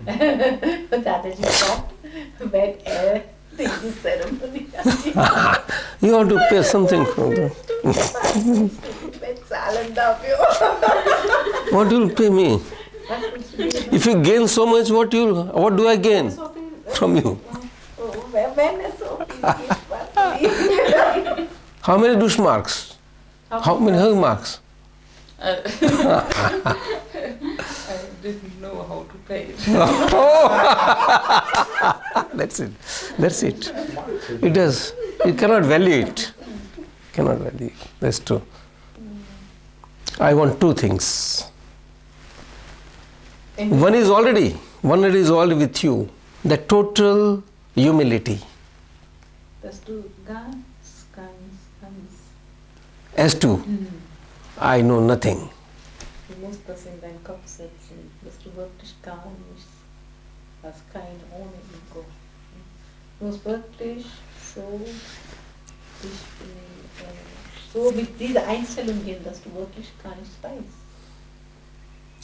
Dadaji sagt, wenn diese Zeremonie You have to pay something for that. bezahlen dafür. What will pay me? Was willst du mir If you gain so much, what do I gain so viel, from you? wenn es so viel gibt, was How many Dushmarks? How many Hugmarks? I didn't know how to pay it. That's it. It does. You cannot value it. That's true. I want two things. One is already with you. The total humility. dass du ganz As to, I know nothing. Du musst das in deinen Kopf setzen, dass du wirklich gar nichts, was kein ohne Ego. Du musst wirklich so so mit dieser Einstellung gehen, dass du wirklich gar nichts weißt.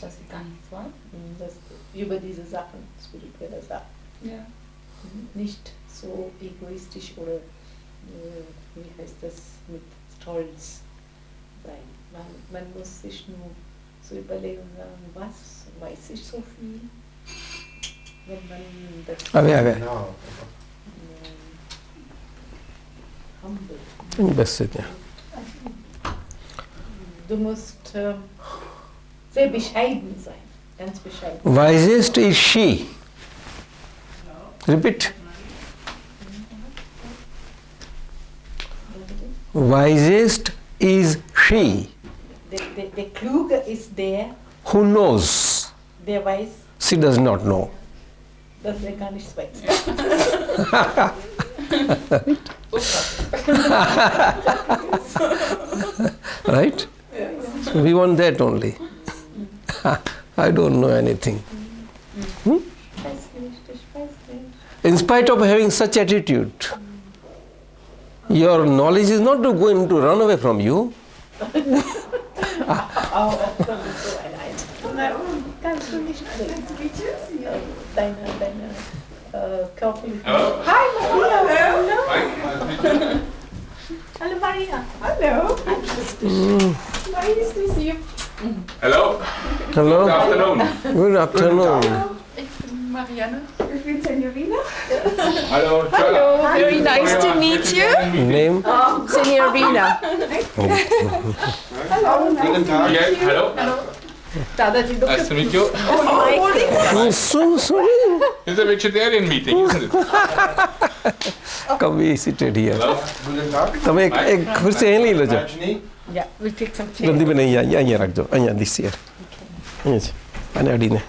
Dass ich gar nichts weiß. Dass über diese Sachen, spirituelle Sachen. Ja. Nicht so egoistisch oder wie heißt das, mit Stolz sein. Man muss sich nur so überlegen und sagen, was weiß ich so viel? Wenn man das No. humble. Best it, yeah. Du musst sehr bescheiden sein, ganz bescheiden. Wisest is she. Repeat. Wisest is she. Der Kluge ist der, Who knows? der weiß, She does not know. dass er gar nichts weiß. Right? So we want that only. I don't know anything. Ich weiß nicht, ich weiß nicht. In spite of having such attitude, your knowledge is not going to run away from you. Auch so ein Einzelner. Kannst du nicht sehen. Deine körperliche... Hi Maria! Hallo! Hallo Maria! Hallo. Nice to see you. Hello. Hello? Good afternoon. Good afternoon. Ich bin Marianne. Ich bin Senorina. Hello. Jala. Very nice to meet you. Name? Senorina. Hello. Guten Tag. Yeah, hello. Dadaji, look Nice to meet you. Oh, so sorry. It's a vegetarian meeting, isn't it? Come be seated here. Hello. Guten Tag. તમે એક ખુરશી અહીં લઈ લેજો. Rajni. Yeah, we'll take some chairs. ગંદીબેન અહીંયા રાખજો અહીંયા this year. અહીંયા છે અને અડીને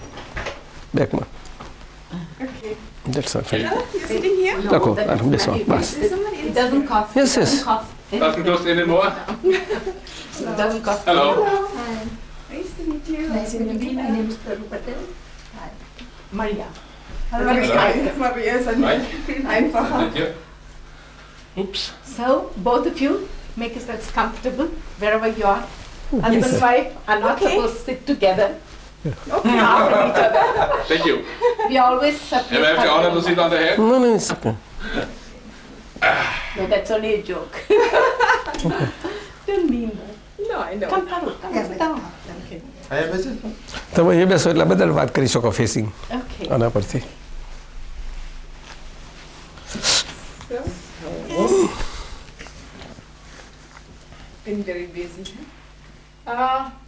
બેકમાં. Okay. That's all fine. You're sitting here? રાખો બેસો બસ. It doesn't cost. Yes, yes. Doesn't cost anymore. It doesn't cost. Hello. Nice to meet you. Nice to meet you. My name is Patel. Maria. Maria. Maria ist einfacher. Thank you. Oops. So, both of you, make yourselves comfortable wherever you are. Husband and wife are not supposed to sit together. Okay. After each other. Thank you. We always And separate. I have the honor to sit on the head. No, no, it's okay. No, that's only a joke. Don't mean that. No, I know. Come, Paru, come, Yeah, sit down. Okay. I have a તમે એ બેસો એટલે બધા વાત કરી શકો facing Okay. આના પરથી. Been very busy.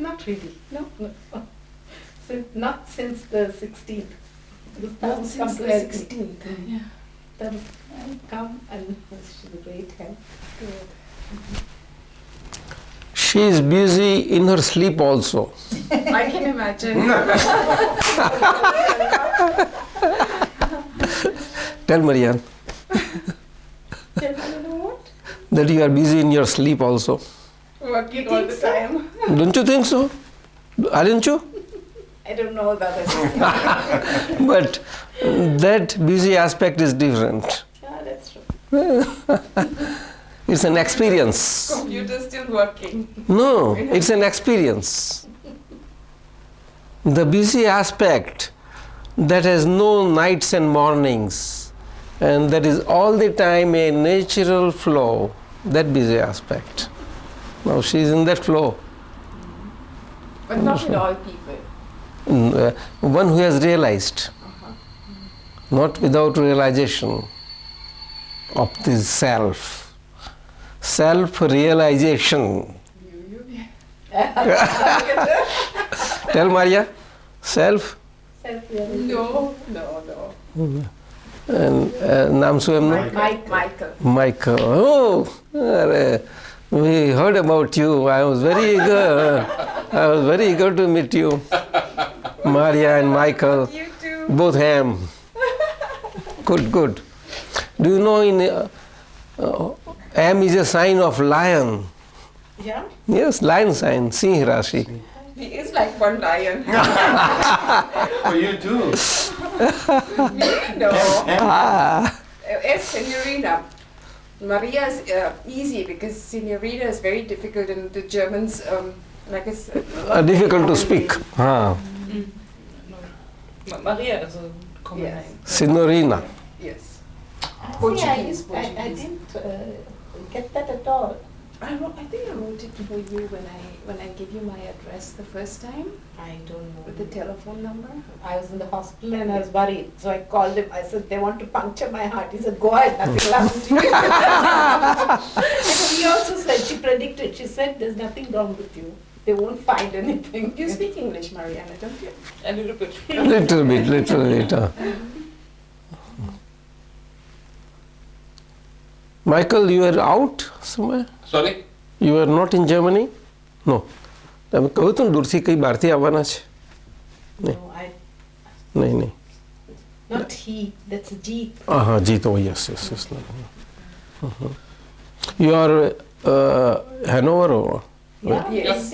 Not really. No. Not since the 16th. This time Not since come the to 16th. Then come and she's a great help. She is busy in her sleep also. I can imagine. Tell Marianne Tell me, you know what? that you are busy in your sleep also. Working all the time. Don't you think so? Aren't you? I don't know that. But that busy aspect is different. Yeah, that's true. It's an experience. Computer still working. No, it's an experience. The busy aspect that has no nights and mornings and that is all the time a natural flow, that busy aspect. Now she is in that flow. But not with all people. One who has realized, not without realization of this self. Self-realization. Tell Maria, self. No. And નામ શું એમનું? Michael. Michael. Oh, we heard about you. I was very eager to meet you. Maria and Michael, You too. both ham. Good. Do you know M is a sign of lion. Yeah? Yes, lion sign, Singh Rashi. He is like one lion. Oh, you too. No. Ah, As Senorita. Maria is easy because Senorita is very difficult and the Germans, like it's difficult to speak. Ah. Maria is a common Yes. name. Signorina. Yes. Portuguese. I didn't get that at all. I think I wrote it for you when I gave you my address the first time I don't know. with the telephone number. I was in the hospital and I was worried. So I called him. I said, they want to puncture my heart. He said, go ahead, nothing will happen to you. And he also said, she predicted, she said, there's nothing wrong with you. They won't find anything. You speak English, Mariana, don't you? A little bit. Little bit. Michael, you are out somewhere? Sorry? You are not in Germany? No. તમે કહ્યું તું દૂરથી કઈ બહારથી આવવાના છે? No, નહીં. not he, that's a jeep. હા, જીત. Oh, yes. You are Hanover or? Yeah, Yes.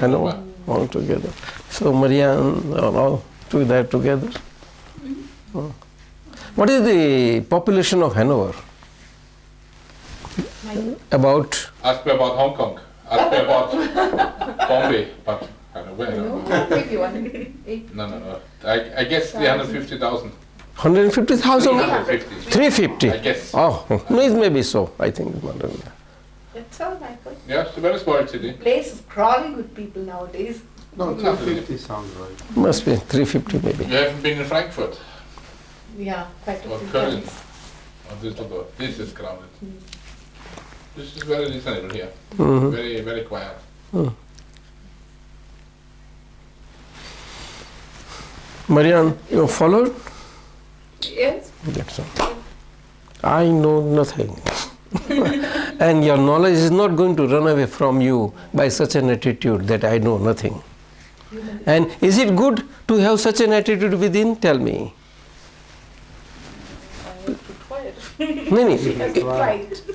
Hanover, all together. So Maria and all there together. What is the population of Hanover? About? Ask me about Hong Kong. Ask me about Bombay. But I don't know. Maybe one. No. I guess 350,000. 150,000? 350. 350? I guess. Oh, maybe so. I think. That's all, Michael. Yeah, it's a very small city. Place is crawling with people nowadays. No, Not 250 sounds right. Must be 350 maybe. You haven't been in Frankfurt Yeah, quite a or few Köln times. or Düsseldorf. This is crowded. This is very reasonable here. Mhm. Very, very quiet. Marianne, you followed? Yes. That's all. I know nothing. And your knowledge is not going to run away from you by such an attitude that I know nothing. And is it good to have such an attitude within? Tell me.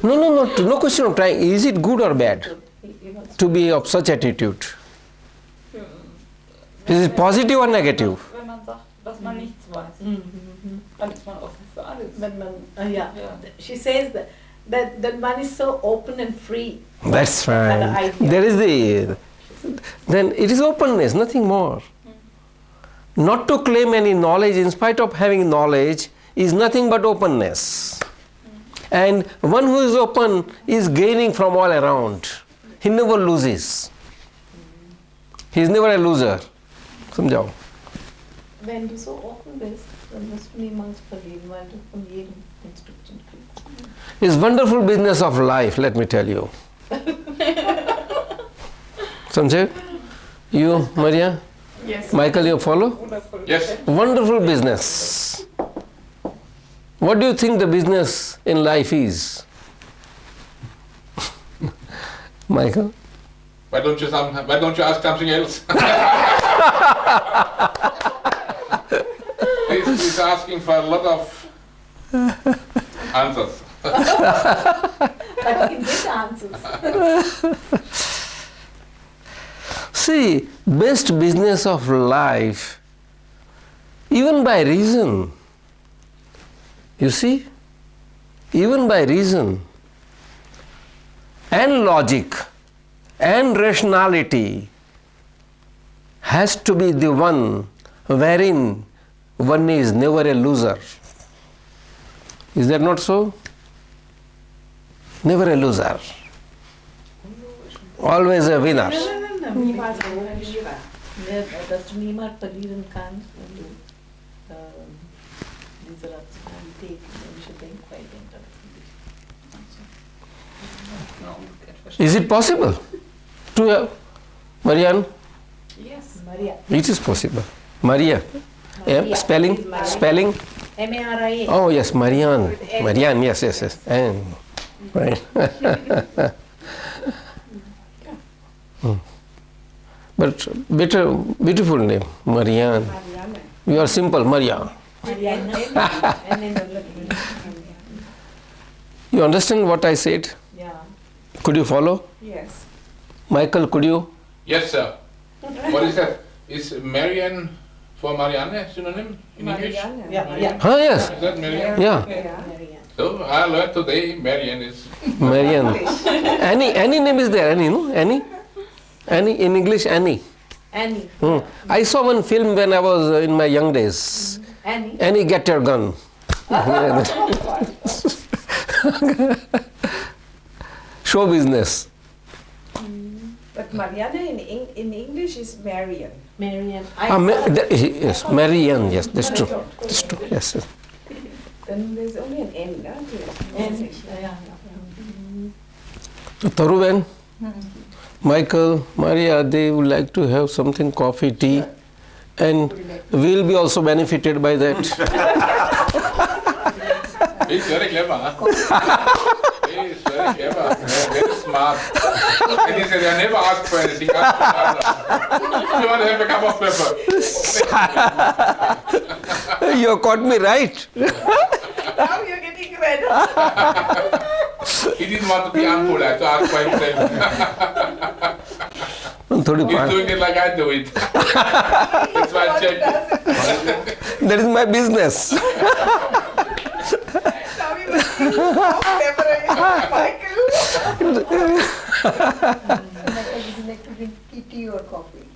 No question of trying. Is it good or bad to be of such attitude? Is it positive or negative? Wenn man sagt, dass man nichts weiß, dann ist man offen für alles. When man, yeah. Yeah. She says that one is so open and free. That's fine. An idea. There is then it is openness, nothing more. Not to claim any knowledge in spite of having knowledge is nothing but openness. And one who is open is gaining from all around. He never loses. He is never a loser. समझाओ. Wenn du so offen bist, dann musst du niemals verlieren, weil du von jedem Instruktion kriegst. It's wonderful business of life, let me tell you. समझे? You, Maria? Yes. Michael, you follow? Wonderful. Yes. Wonderful business. What do you think the business in life is? Michael? Why don't you ask something else? He's asking for a lot of answers. But he did answers. See, best business of life, even by reason, you see, even by reason and logic and rationality has to be the one wherein one is never a loser. Is that not so? Never a loser. Always a winner. Niemals verlieren. Dass du niemals verlieren kannst, wenn du diese Rationalität, menschliche Denkweise Is it possible to have, Marianne? Yes, Maria. It is possible. Maria. Maria. Spelling? Maria. Spelling? M-A-R-I-A. Oh yes, Marianne. Marianne, yes. And, right. But better, beautiful name, Marianne. You are simple, Maria. You understand what I said? Yeah. Could you follow? Yes. Michael, could you? Yes, sir. What is that? Is Marianne for Marianne synonym in English? Marianne. Yeah. Ah, yes. Is that Marianne? Yeah. Yeah. So I learned today Marianne is. Marianne. Any name is there? Any, no? Any in English? Any. Annie. I saw one film when I was in my young days. Annie. Annie, get your gun. Show business. But Marianne in English is Marian. Marian. Yes, Marianne. Yes, that's true. That's true. Yes. Yes. Then there's only an N, no? Taruben, Michael, Maria, they would like to have something, coffee, tea, and we'll be also benefited by that. He's very clever, huh? He's very clever, very smart. And he said, I never asked for anything. Ask for Dada. You want to have a cup of pepper? You caught me right. Now you're getting red. He didn't want to be unpolite, to ask for himself. He's doing it like I do it. That's why I checked. That is my business. Now you must be Michael. Would you like to drink tea or coffee?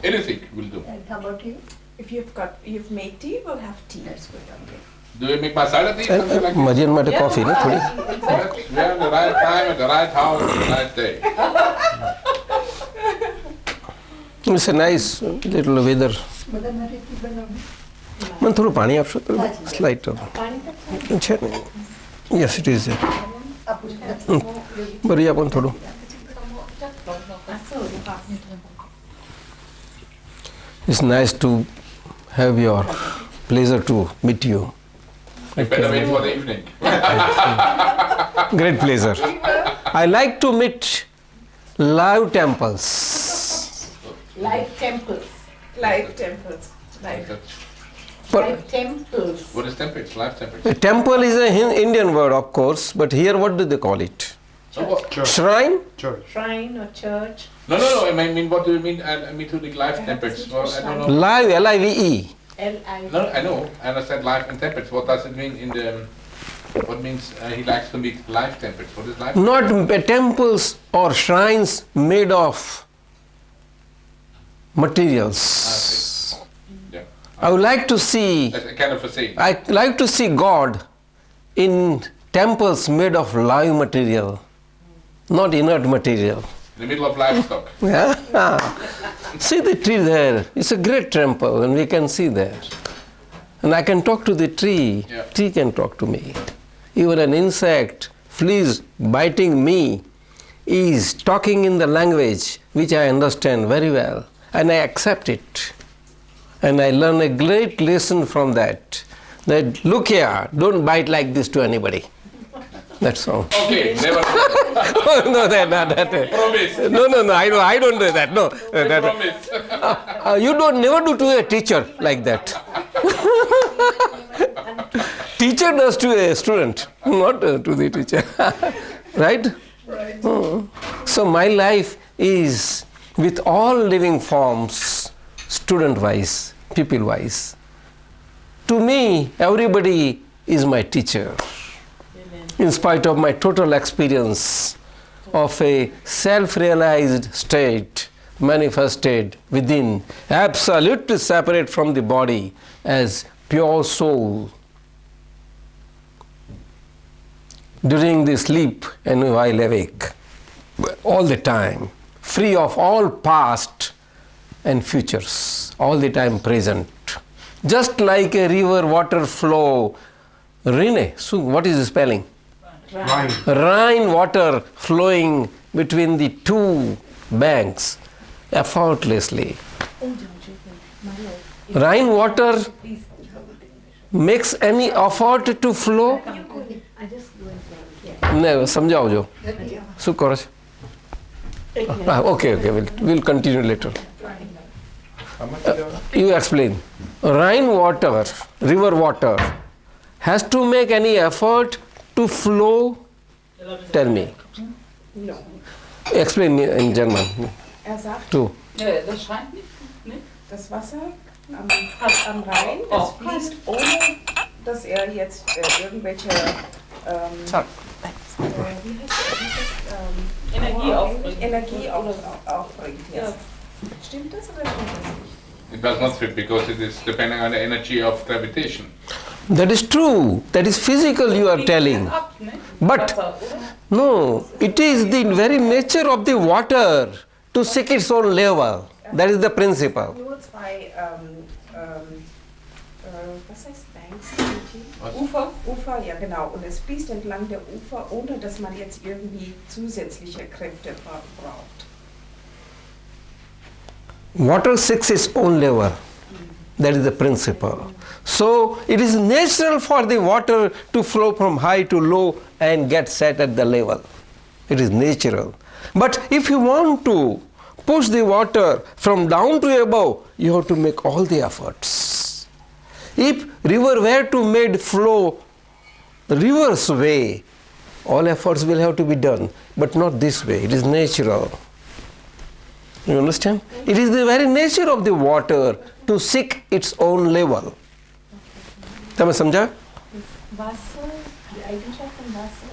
Anything will do. And how about you? If you've made tea, we'll have tea. That's good. Okay. Do you make masala tea? Something like that? Marian made coffee, no? Thodi? We are at the right time, at the right house, at the right day. It's a nice little weather. બધા માટે tea બનાવો. મને થોડું પાણી આપશો તો slight છે ને યસ ઇટ ઇઝ ભરી આપો ને થોડું. It's nice to have your pleasure to meet you. You better wait for the evening. Great pleasure. I like to meet live temples. Live temples. Live temples. Live temples. What is temples? Live temples? A temple is an Indian word, of course, but here what do they call it? So what? Shrine? Shrine or church. No. I mean, what do you mean? I mean to the live temples. Well, I don't know. Live, L-I-V-E. No, I know. I understand live and temples. What does it mean in the? What means he likes to meet live temples? What is live? Not temples or shrines made of materials. Yeah. I would like to see. That's a kind of a saying. I like to see God in temples made of live material, not inert material. In the middle of livestock. Yeah. See the tree there. It's a great temple, and we can see there. And I can talk to the tree. Yeah. Tree can talk to me. Even an insect, fleas biting me, is talking in the language which I understand very well, and I accept it. And I learn a great lesson from that. That look here, don't bite like this to anybody. That's all. Okay, never. No, that. Promise. No, I don't do that. No, that. Promise. You don't never do to a teacher like that. Teacher does to a student, not to the teacher. Right? Right. So my life is with all living forms, student-wise, people-wise. To me, everybody is my teacher. In spite of my total experience of a self-realized state manifested within, absolutely separate from the body as pure soul. During the sleep and while awake, all the time, free of all past and futures, all the time present. Just like a river water flow, Rine, so what is the spelling? Rhine water flowing between the two banks effortlessly. Rhine water makes any effort to flow? No, સમજાવો જો શું કરો છો? Okay, we'll continue later. You explain. Rhine water, river water, has to make any effort to flow Tell me. No. Explain in German. Sagt, Too. Ja, das scheint nicht. Nicht? das Wasser am Rhein, das fließt ohne, dass jetzt irgendwelche wie heißt das? Energie aufbringt. Energie aufbringt. Ja. Stimmt das oder stimmt das nicht? It does not fit because it is depending on the energy of gravitation. That is true. That is physical you are telling. Ab, ne? But Wasser, oder? no, it is the very nature of the water to seek its own level. That is the principle. Nur zwei, was heißt Banks? Ufer, ja genau. Und es fließt entlang der Ufer, ohne dass man jetzt irgendwie zusätzliche Kräfte braucht. Water seeks its own level. That is the principle. So it is natural for the water to flow from high to low and get set at the level. It is natural. But if you want to push the water from down to above, you have to make all the efforts. If river were to made flow the reverse way, all efforts will have to be done, but not this way. It is natural. You understand? It is the very nature of the water to seek its own level. તમે સમજા? Wasser, die Eigenschaft von Wasser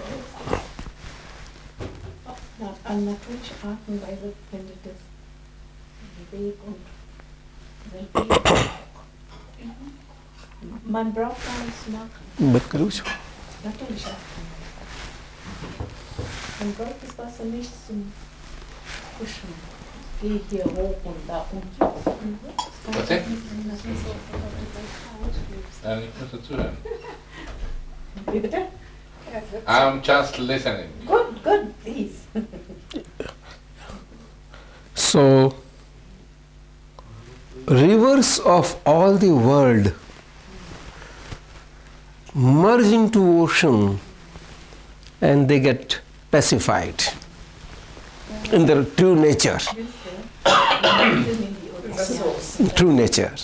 ist an natürliche Art und Weise findet es Weg und Bewegung. Man braucht gar nichts zu machen. બસ કરું છું. Natürlich auch. Man braucht das Wasser nicht zum Pushen. Geh hier hoch und da unten. Was denn? Ich muss dazuhören. Wie bitte? I'm just listening. Good, please. So, rivers of all the world merge into ocean and they get pacified in their true nature. True nature,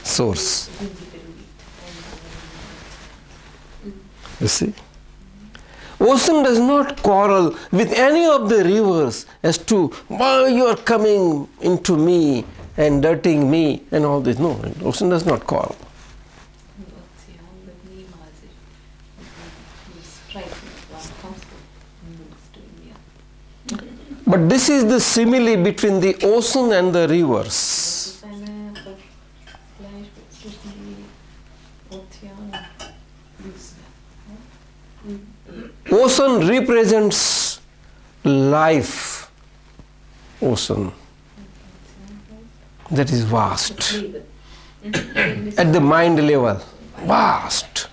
source. You see? Ocean does not quarrel with any of the rivers as to why you are coming into me and dirtying me and all this. No, ocean does not quarrel. But this is the simile between the ocean and the rivers. Ocean represents life. Ocean. That is vast. At the mind level. Vast.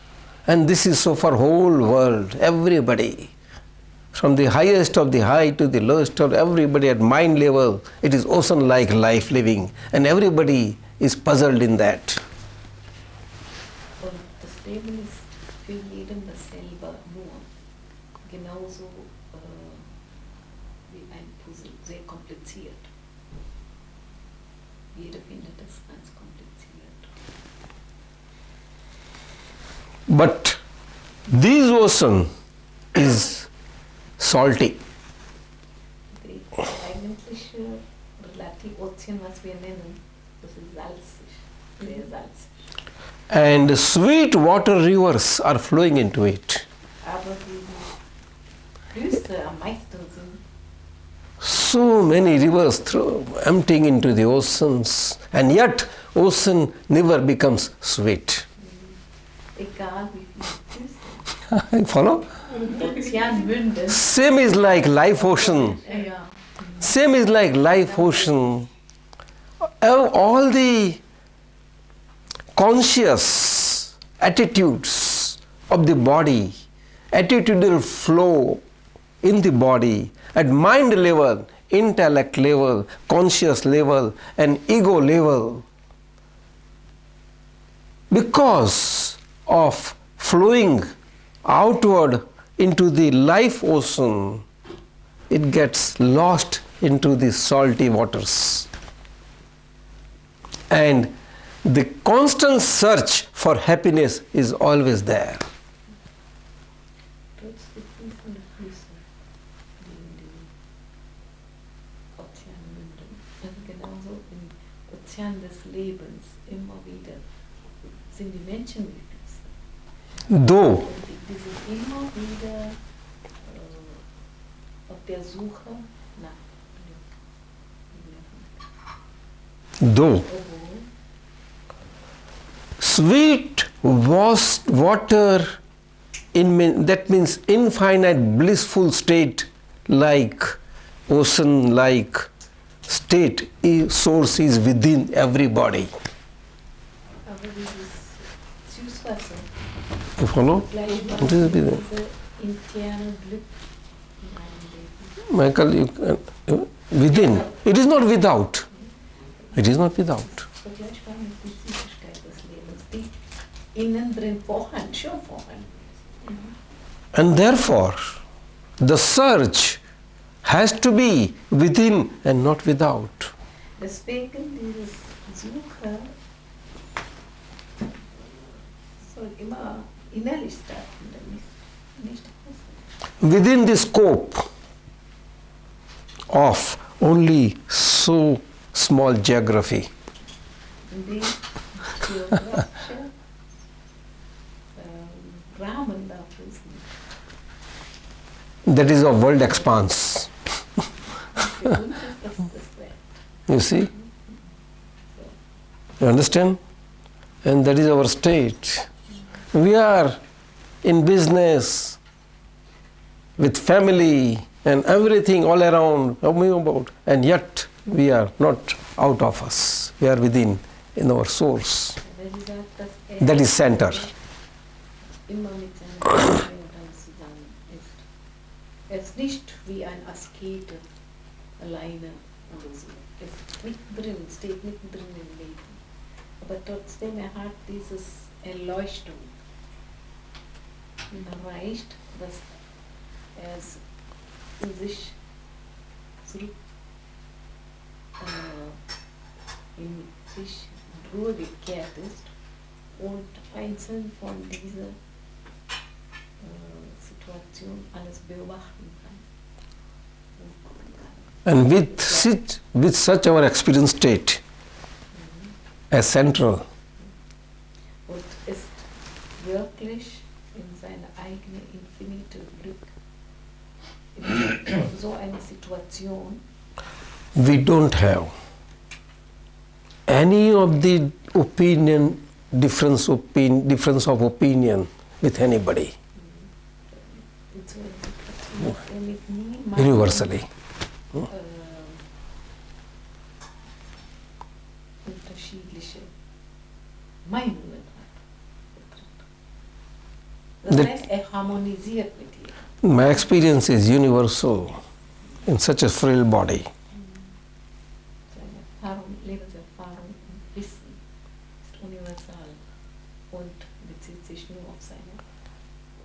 And this is so for whole world. Everybody. From the highest of the high to the lowest of everybody at mind level, it is ocean-like life living, and everybody is puzzled in that. Und das Leben ist für jeden dasselbe, nur genauso wie ein Puzzle, sehr kompliziert. Jeder findet das ganz kompliziert. But this ocean is salty. Die eigentliche Ozean, was wir nennen, das ist salzig, sehr salzig. And sweet water rivers are flowing into it. Aber die Flüsse am meisten sind So many rivers emptying into the oceans, and yet ocean never becomes sweet. egal wie viele Flüsse. You follow? Ozeanmünden. Same is like life ocean. Ja. Same is like life ocean. All the conscious attitudes of the body, attitudinal flow in the body at mind level, intellect level, conscious level, and ego level, because of flowing outward into the life ocean, it gets lost into the salty waters. And the constant search for happiness is always there. Trotzdem von der Flüsse, die in den Ozean münden. Also genauso im Ozean des Lebens immer wieder sind die Menschen wie Flüsse. Though, Und die sind immer wieder auf der Suche nach Glück. though, Obwohl sweet water, that means infinite blissful state, like ocean like state, source is within everybody. aber dieses Süßwasser, You follow? gleichmaßen What is it? diese interne Glück in einem Leben. Michael, within. It is not without. It is not without. Vergleichbar mit der Süßigkeit des Lebens, die innen drin vorhanden, schon vorhanden ist. And therefore, the search has to be within and not without. Deswegen dieses Suche soll immer innerlich stattfinden, nicht außen. Within the scope of only so small geography. In dem geografische Rahmen dafür ist nicht. That is a world expanse. Für uns ist das Welt. You see? You understand? And that is our state. We are in business, with family and everything all around, and yet we are not out of us. We are within, in our source. Weil sie sagt, dass That is center. immer mit seinem Gedanken zusammen ist. Er ist nicht wie ein Askete alleine oder so. Er ist mittendrin, steht mittendrin im Leben. Aber trotzdem, er hat dieses Erleuchtung erreicht, dass er es in sich zurück in sich Ruhe gekehrt ist und einzeln von dieser Situation alles beobachten kann. And with such our experience state as central, Und ist wirklich in seine eigene infinite Glück. In so eine Situation we don't have any of the difference of opinion with anybody, in so einer Situation hat er mit niemandem universally. Unterschiedliche Meinungen hat. Das heißt, er harmonisiert mit ihr. My experience is universal in such a frail body. Seine Erfahrung, Lebenserfahrung und Wissen ist universal und bezieht sich nur auf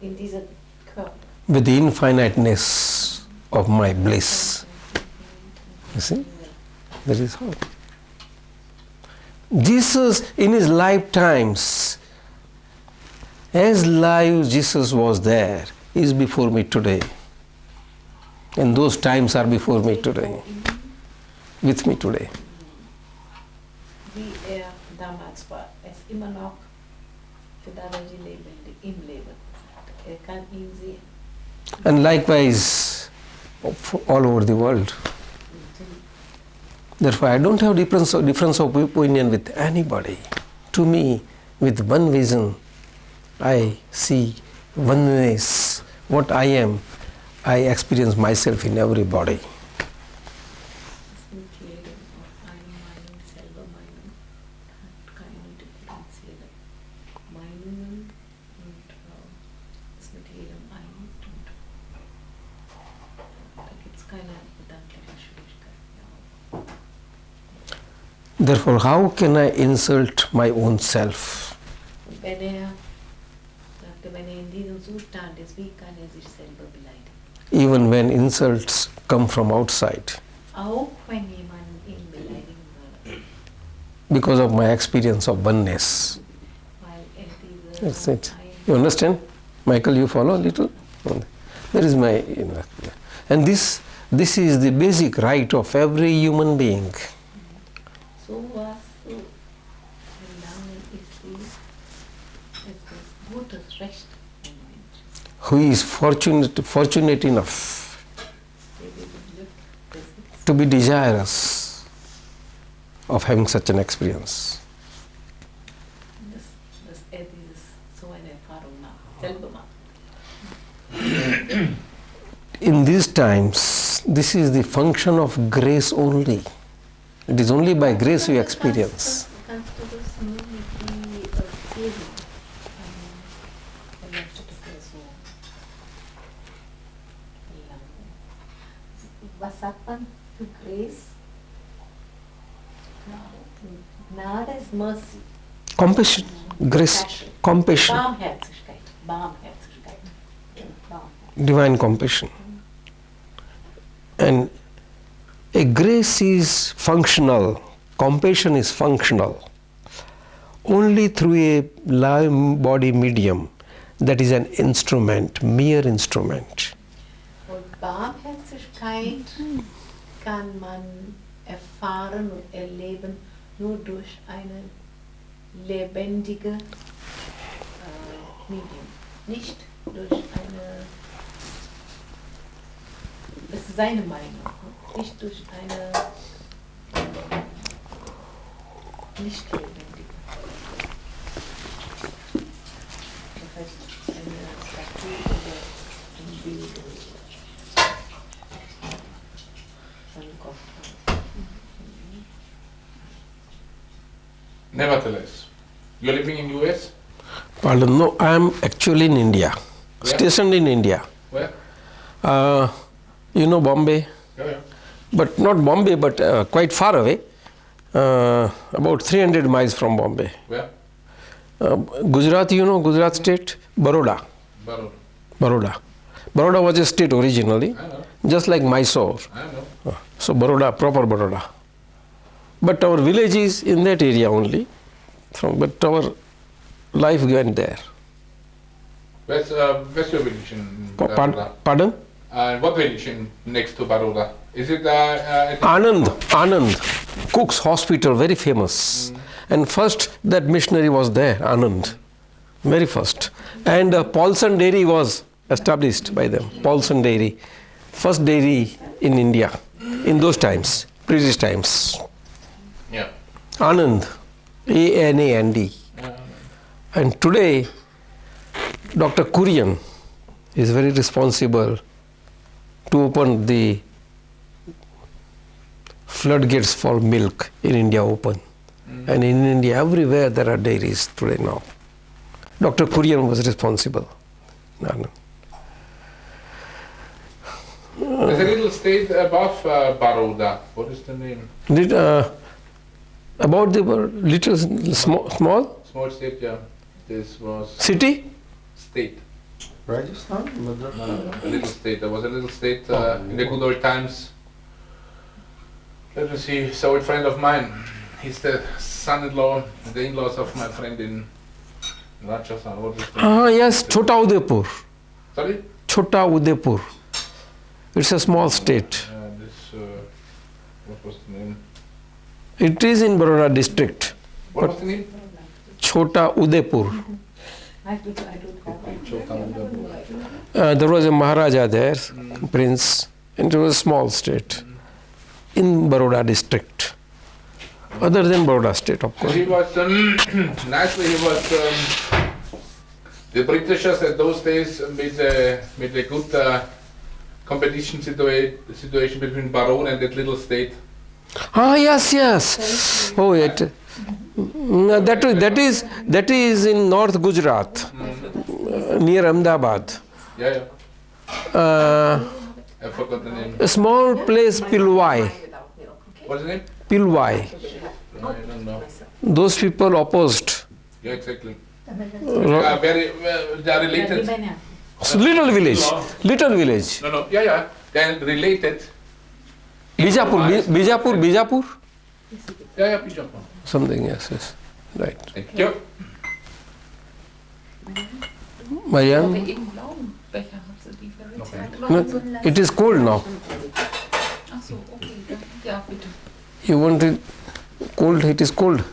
in diesen Körper. With the infiniteness of my bliss. You see? That is how. Jesus, in his lifetimes, as live Jesus was there, is before me today. And those times are before me today, with me today. Wie damals war, ist immer noch für Dadaji lebendig, im Leben. Kann ihn sehen. And likewise, all over the world. Therefore, I don't have difference of opinion with anybody. To me, with one vision, I see oneness. What I am, I experience myself in everybody. Mit jedem auf eine Meinung, selber Meinung, hat keine differenzielle Meinungen und ist mit jedem einig und da gibt es keine gedankliche Schwierigkeiten. Therefore, how can I insult my own self? Und wenn er in diesem Zustand ist, wie kann er sich selber beleidigen? Even when insults come from outside, Auch wenn jemand ihn beleidigen würde, because of my experience of oneness. weil er diese That's it. You understand? Michael, you follow a little? That is my, and this is the basic right of every human being. So was so lange ist es gutes Recht ein Mensch. Who is fortunate enough to be desirous of having such an experience. Dass dieses so eine Erfahrung macht, selber macht. In these times, this is the function of grace only. It is only by grace we experience. Kannst du das nur mit die Segen erleuchtete Person erlangen? Was sagt man für Grace? Gnade ist Mercy. Compassion, grace, compassion, Barmherzigkeit. divine compassion. And a grace is functional, compassion is functional only through a live body medium that is an instrument, mere instrument. Und Barmherzigkeit kann man erfahren und erleben nur durch eine lebendige Medium, nicht durch eine, das ist seine Meinung, nicht durch eine nicht lebendige. Das heißt, eine Statue oder ein Bild von Gott. Nevertheless, you're living in US? Pardon, no, I am actually in India, stationed in India. Where? You know Bombay? Yeah. But not Bombay, but quite far away, about 300 miles from Bombay. Where? Gujarat, you know Gujarat state? Baroda. Baroda was a state originally, I know. just like Mysore. I know. So Baroda, proper Baroda. But our village is in that area only, but our life went there. Where's your village in Baroda? Pardon? What village next to Baroda? Is it Anand, Cook's Hospital, very famous. And first that missionary was there, Anand, very first. And Paulson Dairy was established by them, Paulson Dairy, first dairy in India, in those times, British times. Yeah. Anand, A-N-A-N-D. And today, Dr. Kurian is very responsible to open the floodgates for milk in India open. And in India, everywhere there are dairies today now. Dr. Kurian was responsible. There's a little state above Baroda. What is the name? About the little small Small state, yeah. This was city? state. Rajasthan? Madras? No, a little state. There was a little state in the good old times. Let me see. He's an old friend of mine. He's the son-in-law, the in-laws of my friend in Rajasthan. What is the name? Yes, Chota Udaipur. Sorry? Chota Udaipur. It's a small state. What was the name? It is in Baroda district. What was the name? Chota Udaipur. I don't There was a Maharaja there, Prince, and it was a small state in Baroda district. Other than Baroda state, of course. He was, nicely he was, the Britishers at those days made a good competition situation between Baron and that little state. Yes. Oh, that is in North Gujarat, near Ahmedabad. Yeah. I forgot the name. A small place, Pilwai. What's the name? Pilwai. No, I don't know. Those people opposed. Yeah, exactly. They are related. Little village. No. Yeah. They are related. Bijapur. Yeah, Bijapur. Something, yes. Right. Thank you. Wo wir Marianne? eben Laubenbecher haben. Okay. No, it is cold now. Ach so, okay. Ja, bitte. You want it cold? It is cold.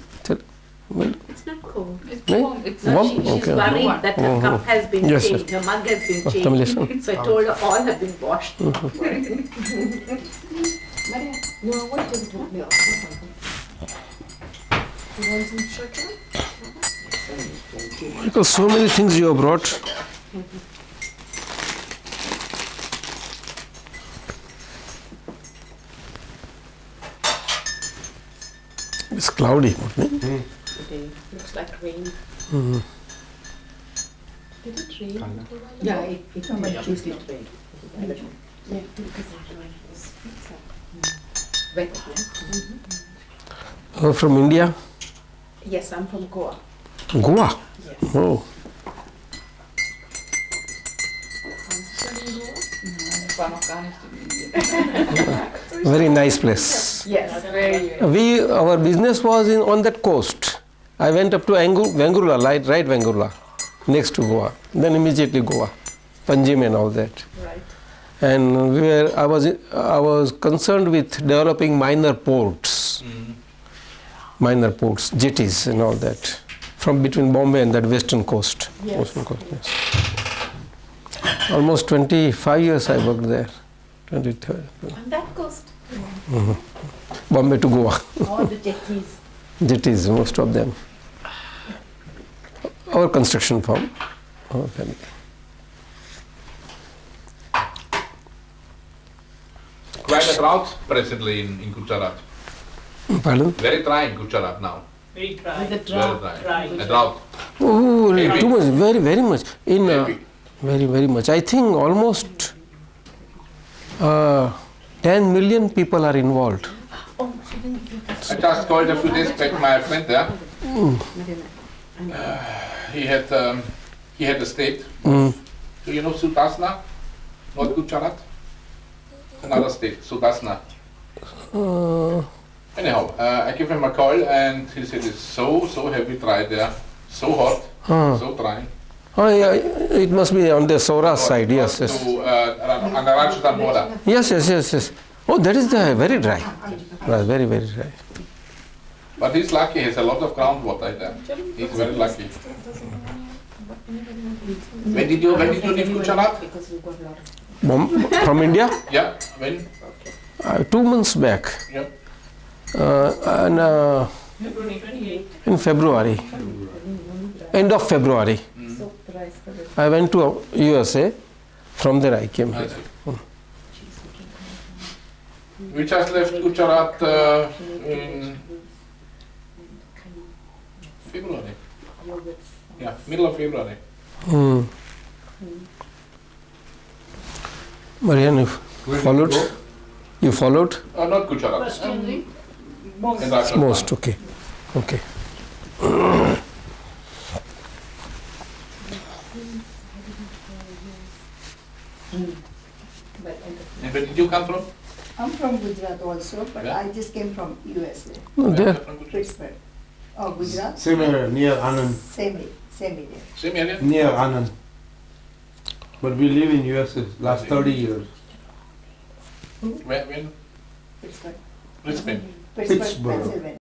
Well, It's not cold. It's No? warm. It's Warm? She's Okay. worried that her cup has been Yes, changed, her mug has been Tamil changed. lesson. So I told her all have been washed. No, what did you do? You want some sugar? Because so many things you have brought. It's cloudy. Today looks like rain. Did it rain? Yeah, it did rain. Yeah, because it was wet. From India? Yes, I'm from Goa. Goa? Yes. Oh. Ich war noch gar nicht in Indien. Very nice place. Yes, very. Our business was on that coast. I went up to Vengurla, right Vengurla, next to Goa. Then immediately Goa, Panjim and all that. Right. And I was concerned with developing minor ports, jetties and all that, from between Bombay and that western coast. Yes. Western coast, yes. Almost 25 years I worked there. 23. On that coast. Bombay to Goa. All the jetties. Jetties, most of them. Our construction firm, our family. Quite a drought presently in Gujarat. Pardon? Very dry in Gujarat now. Very dry. With the Very drought. dry. A drought. Oh, Heavy. too much, very much. Heavy. Very much. I think almost 10 million people are involved. I just called a few days back my friend there. He had a state. Mm. Do you know Sudasna? Not Gujarat? Another state, Sudasna. Anyhow, I give him a call and he said it's so heavy dry there, so hot, so dry. Oh, yeah, it must be on the Saurashtra side, yes. To, on the Rajasthan border. Yes. Oh, that is very dry. Very dry. But he's lucky, he has a lot of groundwater there. He's very lucky. When did you leave Gujarat? From India? Yeah, when? 2 months back. Yep. And in February. End of February. I went to USA. From there I came here. We just left Gujarat in February. Yeah, middle of February. Marianne, you followed? You followed? Not Gujarat. In Rajasthan. Most, okay. And where did you come from? I'm from Gujarat also, but Yeah. I just came from USA, No, there. From Gujarat. Pittsburgh. Oh, Gujarat? Same area, near Anand. Same area. Same area? Near Anand. But we live in USA last 30 years. When? Pittsburgh. Brisbane. Pittsburgh, Pittsburgh. Pennsylvania.